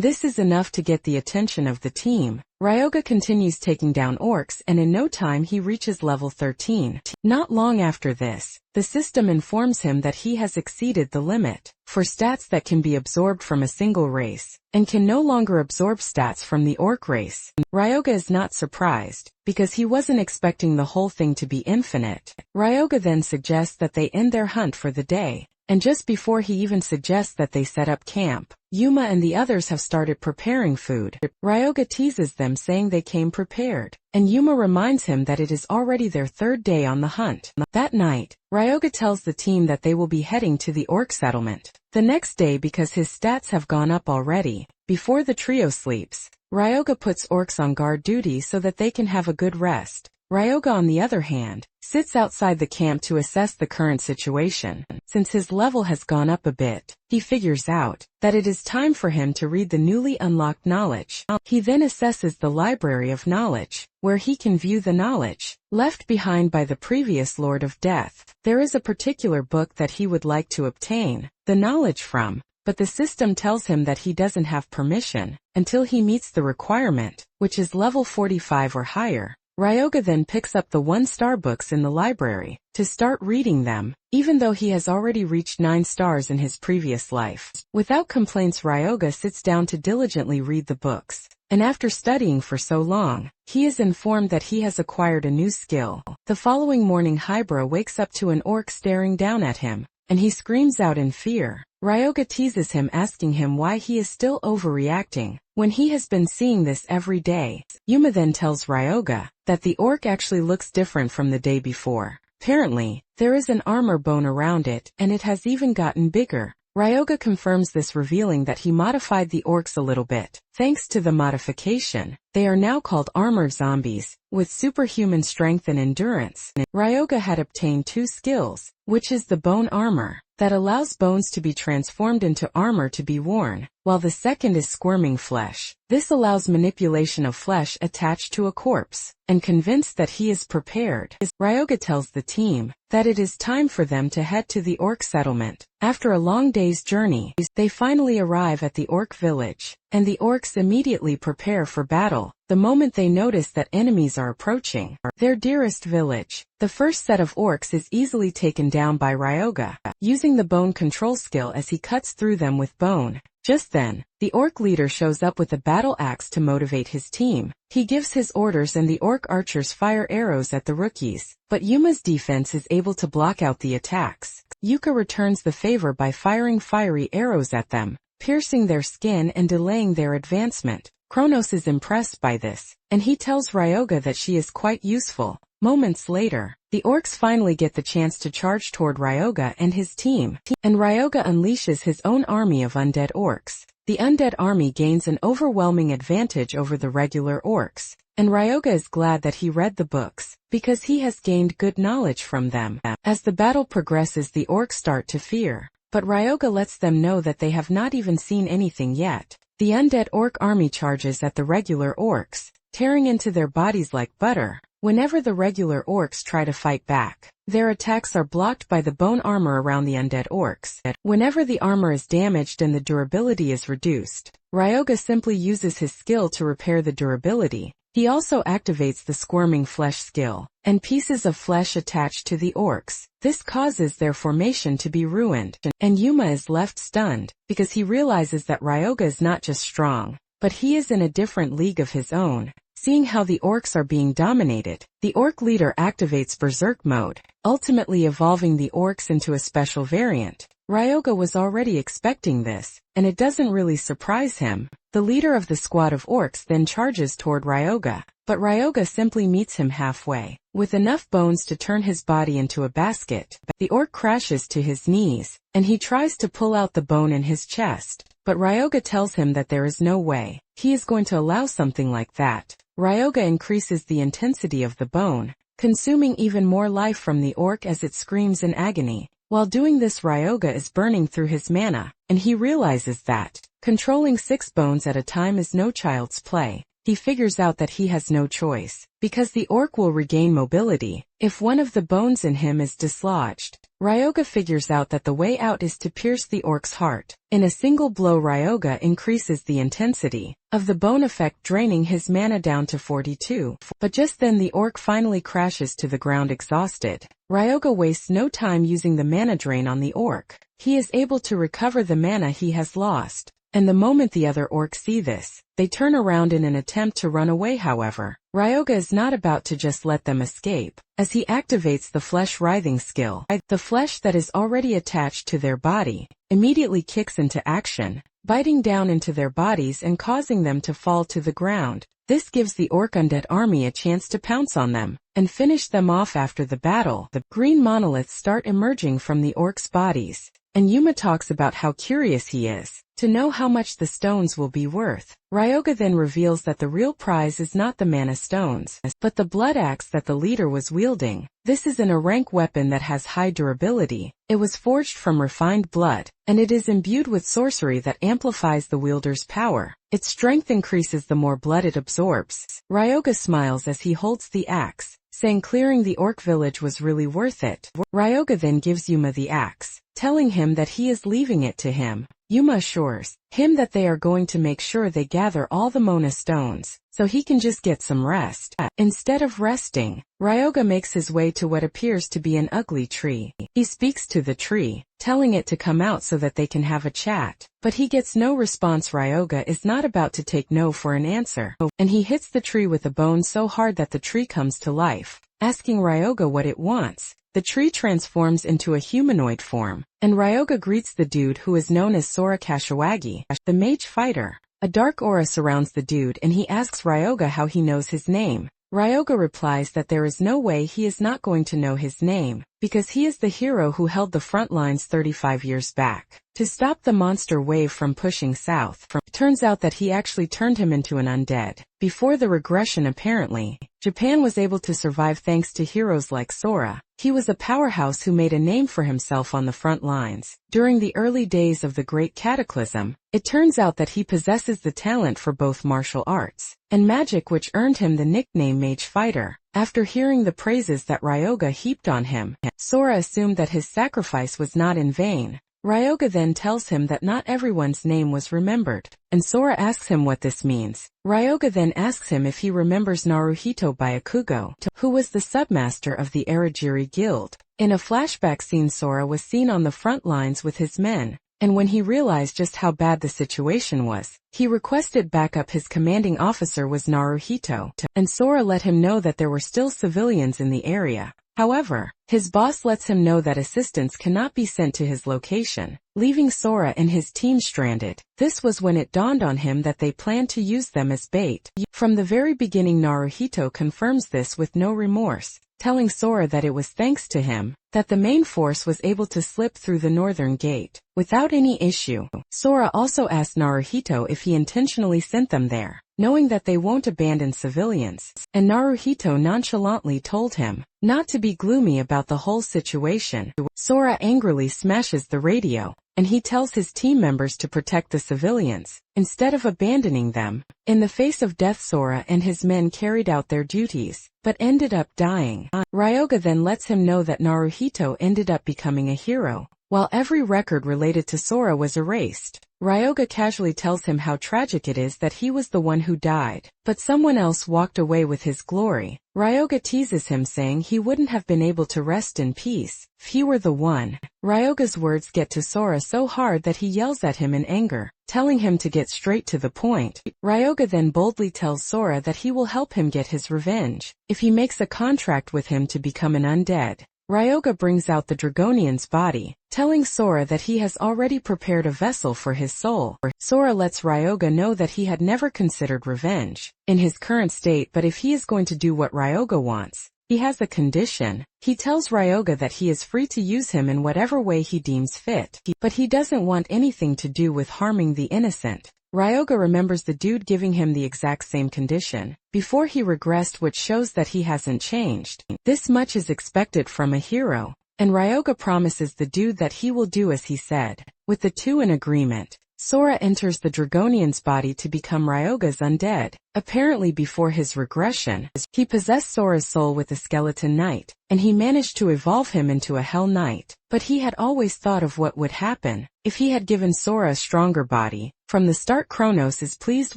this is enough to get the attention of the team. Ryoga continues taking down orcs, and in no time he reaches level 13. Not long after this, the system informs him that he has exceeded the limit for stats that can be absorbed from a single race, and can no longer absorb stats from the orc race. Ryoga is not surprised, because he wasn't expecting the whole thing to be infinite. Ryoga then suggests that they end their hunt for the day, and just before he even suggests that they set up camp, Yuma and the others have started preparing food. Ryoga teases them, saying they came prepared, and Yuma reminds him that it is already their 3rd day on the hunt. That night, Ryoga tells the team that they will be heading to the orc settlement the next day because his stats have gone up already. Before the trio sleeps, Ryoga puts orcs on guard duty so that they can have a good rest. Ryoga, on the other hand, sits outside the camp to assess the current situation. Since his level has gone up a bit, he figures out that it is time for him to read the newly unlocked knowledge. He then assesses the library of knowledge, where he can view the knowledge left behind by the previous Lord of Death. There is a particular book that he would like to obtain the knowledge from, but the system tells him that he doesn't have permission until he meets the requirement, which is level 45 or higher. Ryoga then picks up the 1-star books in the library to start reading them, even though he has already reached 9 stars in his previous life. Without complaints, Ryoga sits down to diligently read the books, and after studying for so long, he is informed that he has acquired a new skill. The following morning, Hybra wakes up to an orc staring down at him, and he screams out in fear. Ryoga teases him, asking him why he is still overreacting when he has been seeing this every day. Yuma then tells Ryoga that the orc actually looks different from the day before. Apparently, there is an armor bone around it, and it has even gotten bigger. Ryoga confirms this, revealing that he modified the orcs a little bit. Thanks to the modification, they are now called armored zombies, with superhuman strength and endurance. Ryoga had obtained 2 skills, which is the bone armor, that allows bones to be transformed into armor to be worn, while the second is squirming flesh. This allows manipulation of flesh attached to a corpse, and convinced that he is prepared, Ryoga tells the team that it is time for them to head to the orc settlement. After a long day's journey, they finally arrive at the orc village, and the orcs immediately prepare for battle the moment they notice that enemies are approaching their dearest village. The first set of orcs is easily taken down by Ryoga, using the bone control skill as he cuts through them with bone. Just then, the orc leader shows up with a battle axe to motivate his team. He gives his orders and the orc archers fire arrows at the rookies, but Yuma's defense is able to block out the attacks. Yuka returns the favor by firing fiery arrows at them, piercing their skin and delaying their advancement. Kronos is impressed by this, and he tells Ryoga that she is quite useful. Moments later, the orcs finally get the chance to charge toward Ryoga and his team, and Ryoga unleashes his own army of undead orcs. The undead army gains an overwhelming advantage over the regular orcs, and Ryoga is glad that he read the books, because he has gained good knowledge from them. As the battle progresses, the orcs start to fear, but Ryoga lets them know that they have not even seen anything yet. The undead orc army charges at the regular orcs, tearing into their bodies like butter. Whenever the regular orcs try to fight back, their attacks are blocked by the bone armor around the undead orcs. Whenever the armor is damaged and the durability is reduced, Ryoga simply uses his skill to repair the durability. He also activates the squirming flesh skill, and pieces of flesh attached to the orcs. This causes their formation to be ruined, and Yuma is left stunned, because he realizes that Ryoga is not just strong, but he is in a different league of his own. Seeing how the orcs are being dominated, the orc leader activates Berserk mode, ultimately evolving the orcs into a special variant. Ryoga was already expecting this, and it doesn't really surprise him. The leader of the squad of orcs then charges toward Ryoga, but Ryoga simply meets him halfway. With enough bones to turn his body into a basket, the orc crashes to his knees, and he tries to pull out the bone in his chest, but Ryoga tells him that there is no way he is going to allow something like that. Ryoga increases the intensity of the bone, consuming even more life from the orc as it screams in agony. While doing this, Ryoga is burning through his mana, and he realizes that controlling 6 bones at a time is no child's play. He figures out that he has no choice, because the orc will regain mobility if one of the bones in him is dislodged. Ryoga figures out that the way out is to pierce the orc's heart. In a single blow, Ryoga increases the intensity of the bone effect, draining his mana down to 42. But just then the orc finally crashes to the ground exhausted. Ryoga wastes no time using the mana drain on the orc. He is able to recover the mana he has lost, and the moment the other orcs see this, they turn around in an attempt to run away. However, Ryoga is not about to just let them escape, as he activates the flesh writhing skill. The flesh that is already attached to their body immediately kicks into action, biting down into their bodies and causing them to fall to the ground. This gives the orc undead army a chance to pounce on them and finish them off. After the battle, the green monoliths start emerging from the orcs' bodies, and Yuma talks about how curious he is to know how much the stones will be worth. Ryoga then reveals that the real prize is not the mana stones, but the blood axe that the leader was wielding. This is a rank weapon that has high durability. It was forged from refined blood, and it is imbued with sorcery that amplifies the wielder's power. Its strength increases the more blood it absorbs. Ryoga smiles as he holds the axe, saying clearing the orc village was really worth it. Ryoga then gives Yuma the axe, telling him that he is leaving it to him. Yuma assures him that they are going to make sure they gather all the Mona stones, so he can just get some rest. Instead of resting, Ryoga makes his way to what appears to be an ugly tree. He speaks to the tree, telling it to come out so that they can have a chat, but he gets no response. Ryoga is not about to take no for an answer, and he hits the tree with a bone so hard that the tree comes to life. Asking Ryoga what it wants, the tree transforms into a humanoid form, and Ryoga greets the dude who is known as Sora Kashiwagi, the mage fighter. A dark aura surrounds the dude and he asks Ryoga how he knows his name. Ryoga replies that there is no way he is not going to know his name, because he is the hero who held the front lines 35 years back to stop the monster wave from pushing south. It turns out that he actually turned him into an undead. Before the regression, apparently, Japan was able to survive thanks to heroes like Sora. He was a powerhouse who made a name for himself on the front lines. During the early days of the Great Cataclysm, it turns out that he possesses the talent for both martial arts and magic, which earned him the nickname Mage Fighter. After hearing the praises that Ryoga heaped on him, Sora assumed that his sacrifice was not in vain. Ryoga then tells him that not everyone's name was remembered, and Sora asks him what this means. Ryoga then asks him if he remembers Naruhito Byakugo, who was the submaster of the Erajiri Guild. In a flashback scene, Sora was seen on the front lines with his men, and when he realized just how bad the situation was, he requested backup. His commanding officer was Naruhito, and Sora let him know that there were still civilians in the area. However, his boss lets him know that assistance cannot be sent to his location, leaving Sora and his team stranded. This was when it dawned on him that they planned to use them as bait. From the very beginning, Naruhito confirms this with no remorse, telling Sora that it was thanks to him that the main force was able to slip through the northern gate without any issue. Sora also asked Naruhito if he intentionally sent them there, knowing that they won't abandon civilians, and Naruhito nonchalantly told him not to be gloomy about the whole situation. Sora angrily smashes the radio, and he tells his team members to protect the civilians instead of abandoning them. In the face of death, Sora and his men carried out their duties, but ended up dying. Ryoga then lets him know that Naruhito ended up becoming a hero, while every record related to Sora was erased. Ryoga casually tells him how tragic it is that he was the one who died, but someone else walked away with his glory. Ryoga teases him, saying he wouldn't have been able to rest in peace if he were the one. Ryoga's words get to Sora so hard that he yells at him in anger, telling him to get straight to the point. Ryoga then boldly tells Sora that he will help him get his revenge if he makes a contract with him to become an undead. Ryoga brings out the Dragonian's body, telling Sora that he has already prepared a vessel for his soul. Sora lets Ryoga know that he had never considered revenge in his current state, but if he is going to do what Ryoga wants, he has a condition. He tells Ryoga that he is free to use him in whatever way he deems fit, but he doesn't want anything to do with harming the innocent. Ryoga remembers the dude giving him the exact same condition before he regressed, which shows that he hasn't changed. This much is expected from a hero, and Ryoga promises the dude that he will do as he said. With the two in agreement, Sora enters the Dragonian's body to become Ryoga's undead. Apparently before his regression, he possessed Sora's soul with a skeleton knight, and he managed to evolve him into a Hell Knight. But he had always thought of what would happen if he had given Sora a stronger body. From the start, Kronos is pleased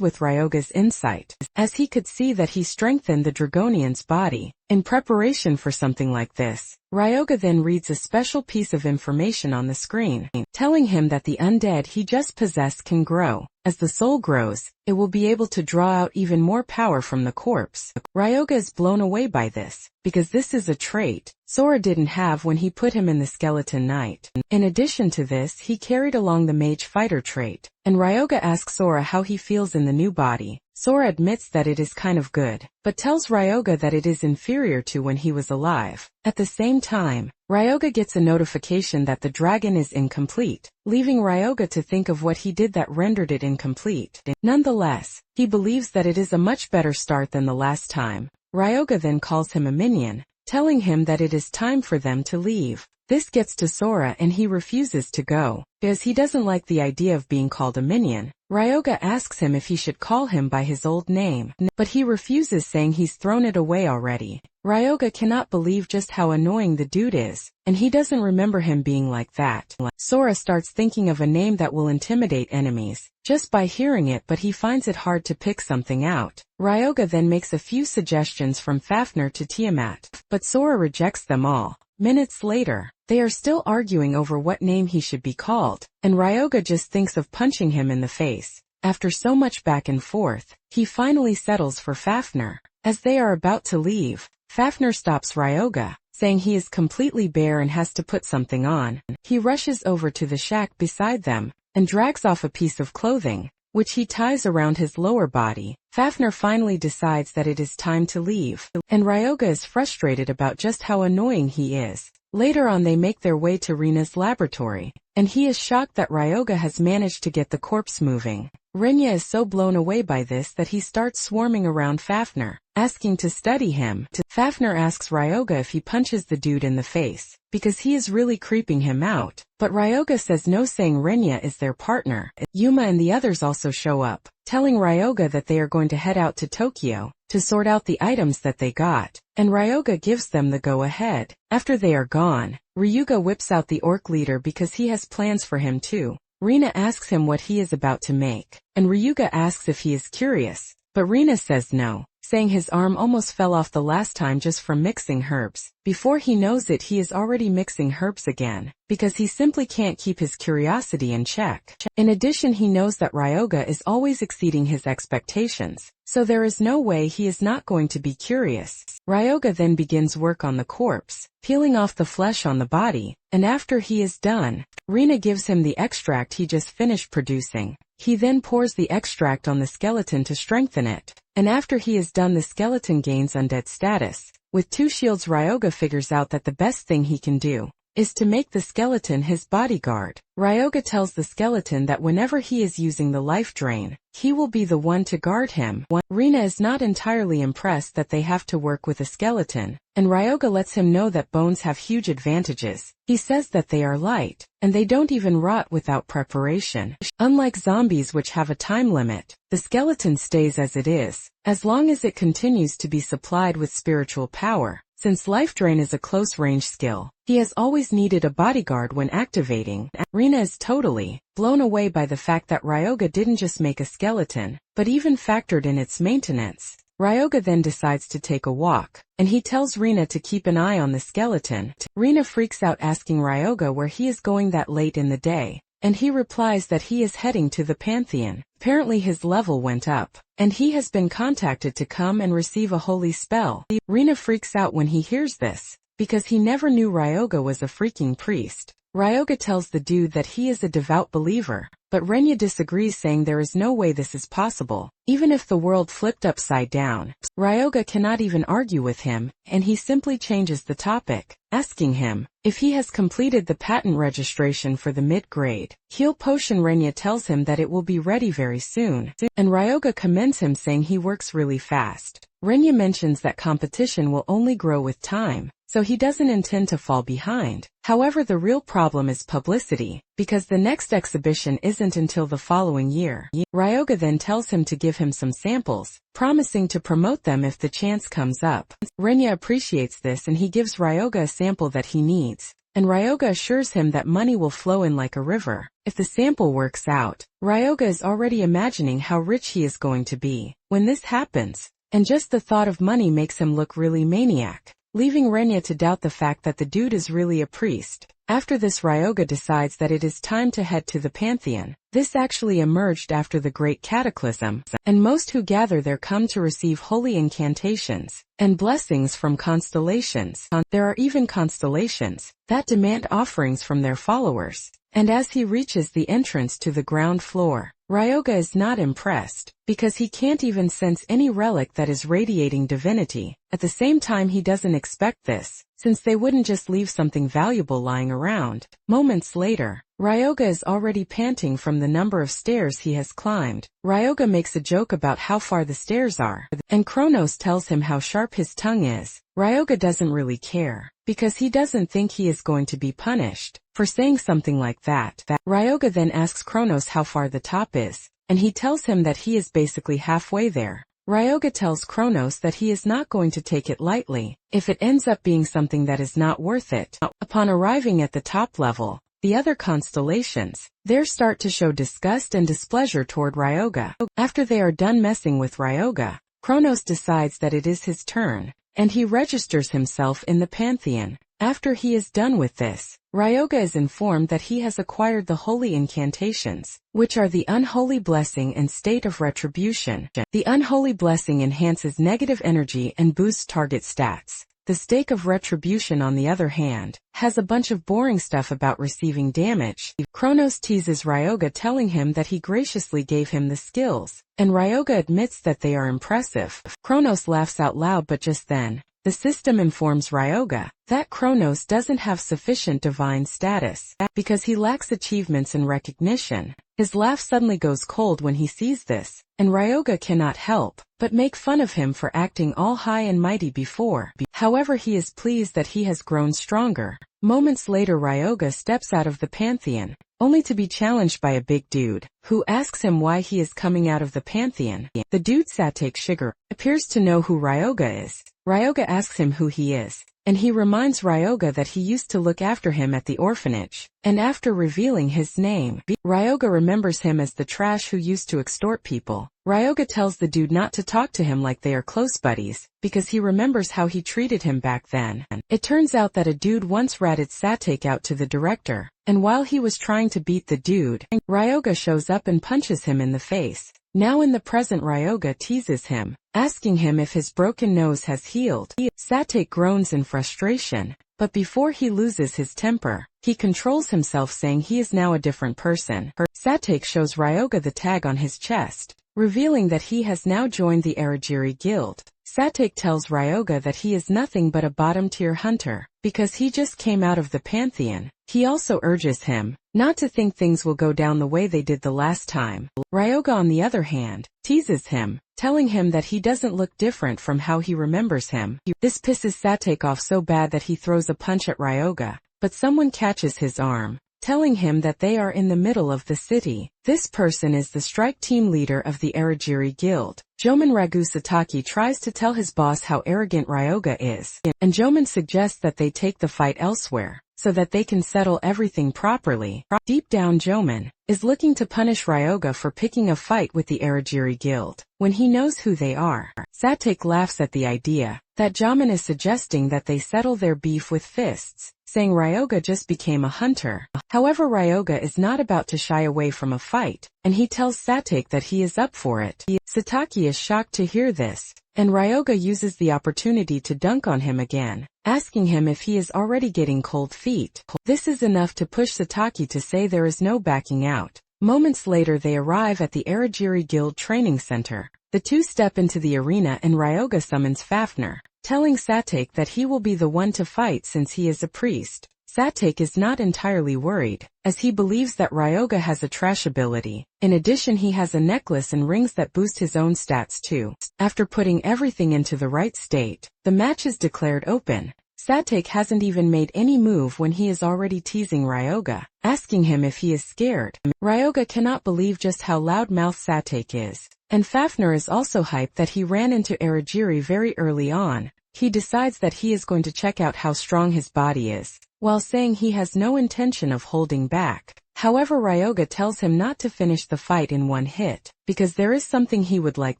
with Ryoga's insight, as he could see that he strengthened the Dragonian's body in preparation for something like this. Ryoga then reads a special piece of information on the screen, telling him that the undead he just possessed can grow. As the soul grows, it will be able to draw out even more power from the corpse. Ryoga is blown away by this, because this is a trait Sora didn't have when he put him in the Skeleton Knight. In addition to this, he carried along the Mage Fighter trait, and Ryoga asks Sora how he feels in the new body. Sora admits that it is kind of good, but tells Ryoga that it is inferior to when he was alive. At the same time, Ryoga gets a notification that the dragon is incomplete, leaving Ryoga to think of what he did that rendered it incomplete. Nonetheless, he believes that it is a much better start than the last time. Ryoga then calls him a minion, telling him that it is time for them to leave. This gets to Sora and he refuses to go, because he doesn't like the idea of being called a minion. Ryoga asks him if he should call him by his old name, but he refuses, saying he's thrown it away already. Ryoga cannot believe just how annoying the dude is, and he doesn't remember him being like that. Sora starts thinking of a name that will intimidate enemies, just by hearing it, but he finds it hard to pick something out. Ryoga then makes a few suggestions from Fafnir to Tiamat, but Sora rejects them all. Minutes later, they are still arguing over what name he should be called, and Ryoga just thinks of punching him in the face. After so much back and forth, he finally settles for Fafnir. As they are about to leave, Fafnir stops Ryoga, saying he is completely bare and has to put something on. He rushes over to the shack beside them, and drags off a piece of clothing, which he ties around his lower body. Fafnir finally decides that it is time to leave, and Ryoga is frustrated about just how annoying he is. Later on they make their way to Rina's laboratory, and he is shocked that Ryoga has managed to get the corpse moving. Rinya is so blown away by this that he starts swarming around Fafnir, asking to study him. Fafnir asks Ryoga if he punches the dude in the face, because he is really creeping him out, but Ryoga says no, saying Rinya is their partner. Yuma and the others also show up, telling Ryoga that they are going to head out to Tokyo to sort out the items that they got, and Ryoga gives them the go-ahead. After they are gone, Ryuga whips out the orc leader because he has plans for him too. Rina asks him what he is about to make, and Ryuga asks if he is curious, but Rina says no, saying his arm almost fell off the last time just from mixing herbs. Before he knows it, he is already mixing herbs again, because he simply can't keep his curiosity in check. In addition, he knows that Ryoga is always exceeding his expectations, so there is no way he is not going to be curious. Ryoga then begins work on the corpse, peeling off the flesh on the body, and after he is done, Rina gives him the extract he just finished producing. He then pours the extract on the skeleton to strengthen it, and after he is done, the skeleton gains undead status. With 2 shields, Ryoga figures out that the best thing he can do is to make the skeleton his bodyguard. Ryoga tells the skeleton that whenever he is using the life drain, he will be the one to guard him. Rina is not entirely impressed that they have to work with a skeleton, and Ryoga lets him know that bones have huge advantages. He says that they are light, and they don't even rot without preparation. Unlike zombies, which have a time limit, the skeleton stays as it is, as long as it continues to be supplied with spiritual power. Since Life Drain is a close-range skill, he has always needed a bodyguard when activating. Rina is totally blown away by the fact that Ryoga didn't just make a skeleton, but even factored in its maintenance. Ryoga then decides to take a walk, and he tells Rina to keep an eye on the skeleton. Rina freaks out, asking Ryoga where he is going that late in the day, and he replies that he is heading to the Pantheon. Apparently his level went up, and he has been contacted to come and receive a holy spell. Rina freaks out when he hears this, because he never knew Ryoga was a freaking priest. Ryoga tells the dude that he is a devout believer, but Renya disagrees, saying there is no way this is possible. Even if the world flipped upside down, Ryoga cannot even argue with him, and he simply changes the topic, asking him if he has completed the patent registration for the mid-grade heal potion. Renya tells him that it will be ready very soon, and Ryoga commends him, saying he works really fast. Renya mentions that competition will only grow with time, so he doesn't intend to fall behind. However, the real problem is publicity, because the next exhibition isn't until the following year. Ryoga then tells him to give him some samples, promising to promote them if the chance comes up. Renya appreciates this, and he gives Ryoga a sample that he needs, and Ryoga assures him that money will flow in like a river if the sample works out. Ryoga is already imagining how rich he is going to be when this happens, and just the thought of money makes him look really maniac, leaving Renya to doubt the fact that the dude is really a priest. After this, Ryoga decides that it is time to head to the Pantheon. This actually emerged after the Great Cataclysm, and most who gather there come to receive holy incantations and blessings from constellations. There are even constellations that demand offerings from their followers. And as he reaches the entrance to the ground floor, Ryoga is not impressed, because he can't even sense any relic that is radiating divinity. At the same time, he doesn't expect this, since they wouldn't just leave something valuable lying around. Moments later, Ryoga is already panting from the number of stairs he has climbed. Ryoga makes a joke about how far the stairs are, and Kronos tells him how sharp his tongue is. Ryoga doesn't really care, because he doesn't think he is going to be punished for saying something like that. Ryoga then asks Kronos how far the top is, and he tells him that he is basically halfway there. Ryoga tells Kronos that he is not going to take it lightly if it ends up being something that is not worth it. Upon arriving at the top level, the other constellations there start to show disgust and displeasure toward Ryoga. After they are done messing with Ryoga, Kronos decides that it is his turn, and he registers himself in the Pantheon. After he is done with this, Ryoga is informed that he has acquired the holy incantations, which are the Unholy Blessing and State of Retribution. The Unholy Blessing enhances negative energy and boosts target stats. The Stake of Retribution, on the other hand, has a bunch of boring stuff about receiving damage. Kronos teases Ryoga, telling him that he graciously gave him the skills, and Ryoga admits that they are impressive. Kronos laughs out loud, but just then, the system informs Ryoga that Kronos doesn't have sufficient divine status because he lacks achievements and recognition. His laugh suddenly goes cold when he sees this, and Ryoga cannot help but make fun of him for acting all high and mighty before. However, he is pleased that he has grown stronger. Moments later, Ryoga steps out of the Pantheon, only to be challenged by a big dude, who asks him why he is coming out of the Pantheon. The dude, Satake Shiger, appears to know who Ryoga is. Ryoga asks him who he is, and he reminds Ryoga that he used to look after him at the orphanage. And after revealing his name, Ryoga remembers him as the trash who used to extort people. Ryoga tells the dude not to talk to him like they are close buddies, because he remembers how he treated him back then. It turns out that a dude once ratted Satake out to the director, and while he was trying to beat the dude, Ryoga shows up and punches him in the face. Now in the present, Ryoga teases him, asking him if his broken nose has healed. Satake groans in frustration, but before he loses his temper, he controls himself, saying he is now a different person. Satake shows Ryoga the tag on his chest, revealing that he has now joined the Erigiri Guild. Satake tells Ryoga that he is nothing but a bottom-tier hunter, because he just came out of the Pantheon. He also urges him not to think things will go down the way they did the last time. Ryoga, on the other hand, teases him, telling him that he doesn't look different from how he remembers him. This pisses Satake off so bad that he throws a punch at Ryoga, but someone catches his arm, telling him that they are in the middle of the city. This person is the strike team leader of the Erigiri Guild. Joman Ragu Satake tries to tell his boss how arrogant Ryoga is, and Joman suggests that they take the fight elsewhere, so that they can settle everything properly. Deep down, Joman is looking to punish Ryoga for picking a fight with the Erigiri Guild, when he knows who they are. Satake laughs at the idea that Joman is suggesting that they settle their beef with fists, saying Ryoga just became a hunter. However, Ryoga is not about to shy away from a fight, and he tells Satake that he is up for it. Satake is shocked to hear this, and Ryoga uses the opportunity to dunk on him again, asking him if he is already getting cold feet. This is enough to push Satake to say there is no backing out. Moments later, they arrive at the Erigiri Guild training center. The two step into the arena and Ryoga summons Fafnir, telling Satake that he will be the one to fight since he is a priest. Satake is not entirely worried, as he believes that Ryoga has a trash ability. In addition, he has a necklace and rings that boost his own stats too. After putting everything into the right state, the match is declared open. Satake hasn't even made any move when he is already teasing Ryoga, asking him if he is scared. Ryoga cannot believe just how loud-mouthed Satake is, and Fafnir is also hyped that he ran into Erigiri very early on. He decides that he is going to check out how strong his body is, while saying he has no intention of holding back. However, Ryoga tells him not to finish the fight in one hit, because there is something he would like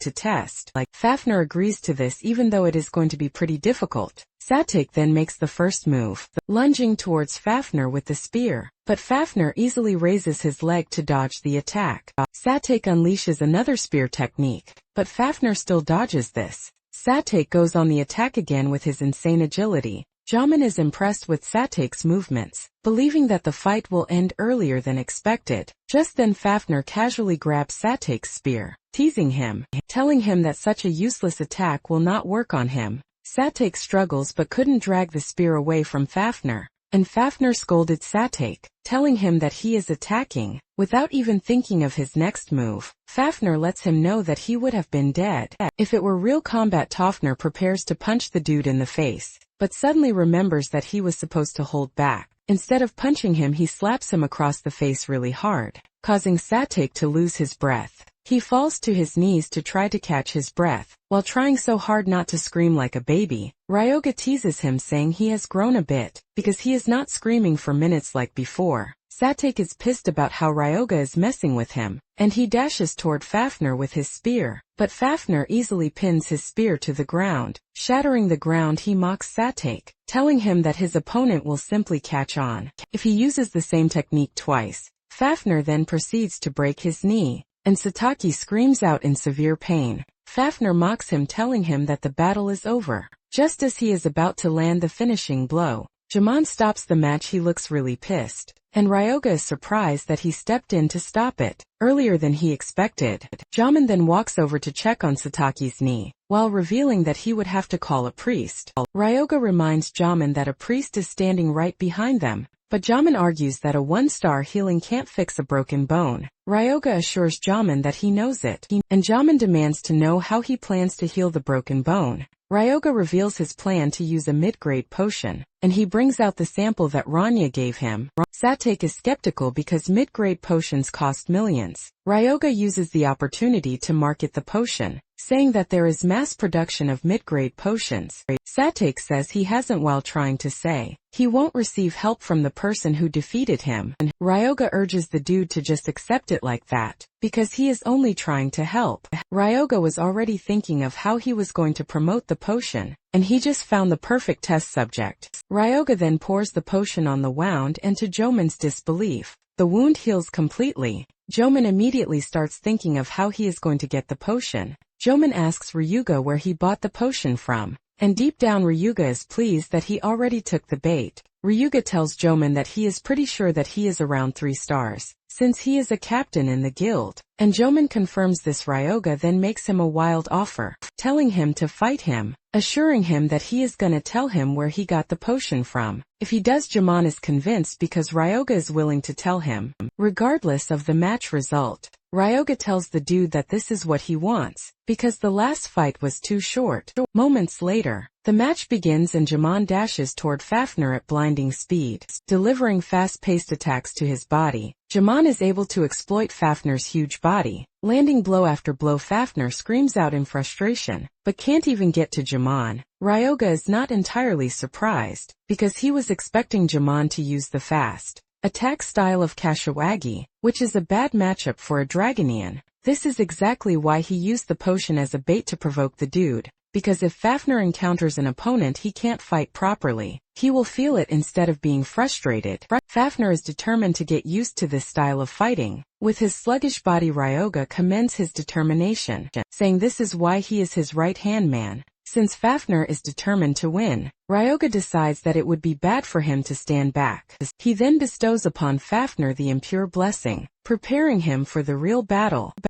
to test. Fafnir agrees to this, even though it is going to be pretty difficult. Satake then makes the first move, lunging towards Fafnir with the spear, but Fafnir easily raises his leg to dodge the attack. Satake unleashes another spear technique, but Fafnir still dodges this. Satake goes on the attack again with his insane agility. Joman is impressed with Satake's movements, believing that the fight will end earlier than expected. Just then Fafnir casually grabs Satake's spear, teasing him, telling him that such a useless attack will not work on him. Satake struggles but couldn't drag the spear away from Fafnir, and Fafnir scolded Satake, telling him that he is attacking, without even thinking of his next move. Fafnir lets him know that he would have been dead if it were real combat. Fafnir prepares to punch the dude in the face, but suddenly remembers that he was supposed to hold back. Instead of punching him, he slaps him across the face really hard, causing Satake to lose his breath. He falls to his knees to try to catch his breath, while trying so hard not to scream like a baby. Ryoga teases him saying he has grown a bit, because he is not screaming for minutes like before. Satake is pissed about how Ryoga is messing with him, and he dashes toward Fafnir with his spear, but Fafnir easily pins his spear to the ground. Shattering the ground, he mocks Satake, telling him that his opponent will simply catch on if he uses the same technique twice. Fafnir then proceeds to break his knee, and Satake screams out in severe pain. Fafnir mocks him, telling him that the battle is over. Just as he is about to land the finishing blow, Jamon stops the match. He looks really pissed, and Ryoga is surprised that he stepped in to stop it earlier than he expected. Jamon then walks over to check on Satake's knee, while revealing that he would have to call a priest. Ryoga reminds Jamon that a priest is standing right behind them, but Jamon argues that a one-star healing can't fix a broken bone. Ryoga assures Jamon that he knows it, and Jamon demands to know how he plans to heal the broken bone. Ryoga reveals his plan to use a mid-grade potion, and he brings out the sample that Ranya gave him. Satake is skeptical because mid-grade potions cost millions. Ryoga uses the opportunity to market the potion, saying that there is mass production of mid-grade potions. Satake says he hasn't while trying to say he won't receive help from the person who defeated him. Ryoga urges the dude to just accept it like that, because he is only trying to help. Ryoga was already thinking of how he was going to promote the potion, and he just found the perfect test subject. Ryoga then pours the potion on the wound, and to Jomon's disbelief, the wound heals completely. Jomon immediately starts thinking of how he is going to get the potion. Jomon asks Ryuga where he bought the potion from, and deep down Ryuga is pleased that he already took the bait. Ryuga tells Jomon that he is pretty sure that he is around 3 stars, since he is a captain in the guild, and Jomon confirms this. Ryoga then makes him a wild offer, telling him to fight him, assuring him that he is gonna tell him where he got the potion from. If he does, Jomon is convinced because Ryoga is willing to tell him, regardless of the match result. Ryoga tells the dude that this is what he wants, because the last fight was too short. Moments later, the match begins and Jomon dashes toward Fafnir at blinding speed, delivering fast-paced attacks to his body. Jomon is able to exploit Fafnir's huge body, landing blow after blow. Fafnir screams out in frustration, but can't even get to Jomon. Ryoga is not entirely surprised, because he was expecting Jomon to use the fast attack style of Kashiwagi, which is a bad matchup for a Dragonian. This is exactly why he used the potion as a bait to provoke the dude, because if Fafnir encounters an opponent he can't fight properly, he will feel it instead of being frustrated. Fafnir is determined to get used to this style of fighting. With his sluggish body, Ryoga commends his determination, saying this is why he is his right-hand man. Since Fafnir is determined to win, Ryoga decides that it would be bad for him to stand back. He then bestows upon Fafnir the impure blessing, preparing him for the real battle.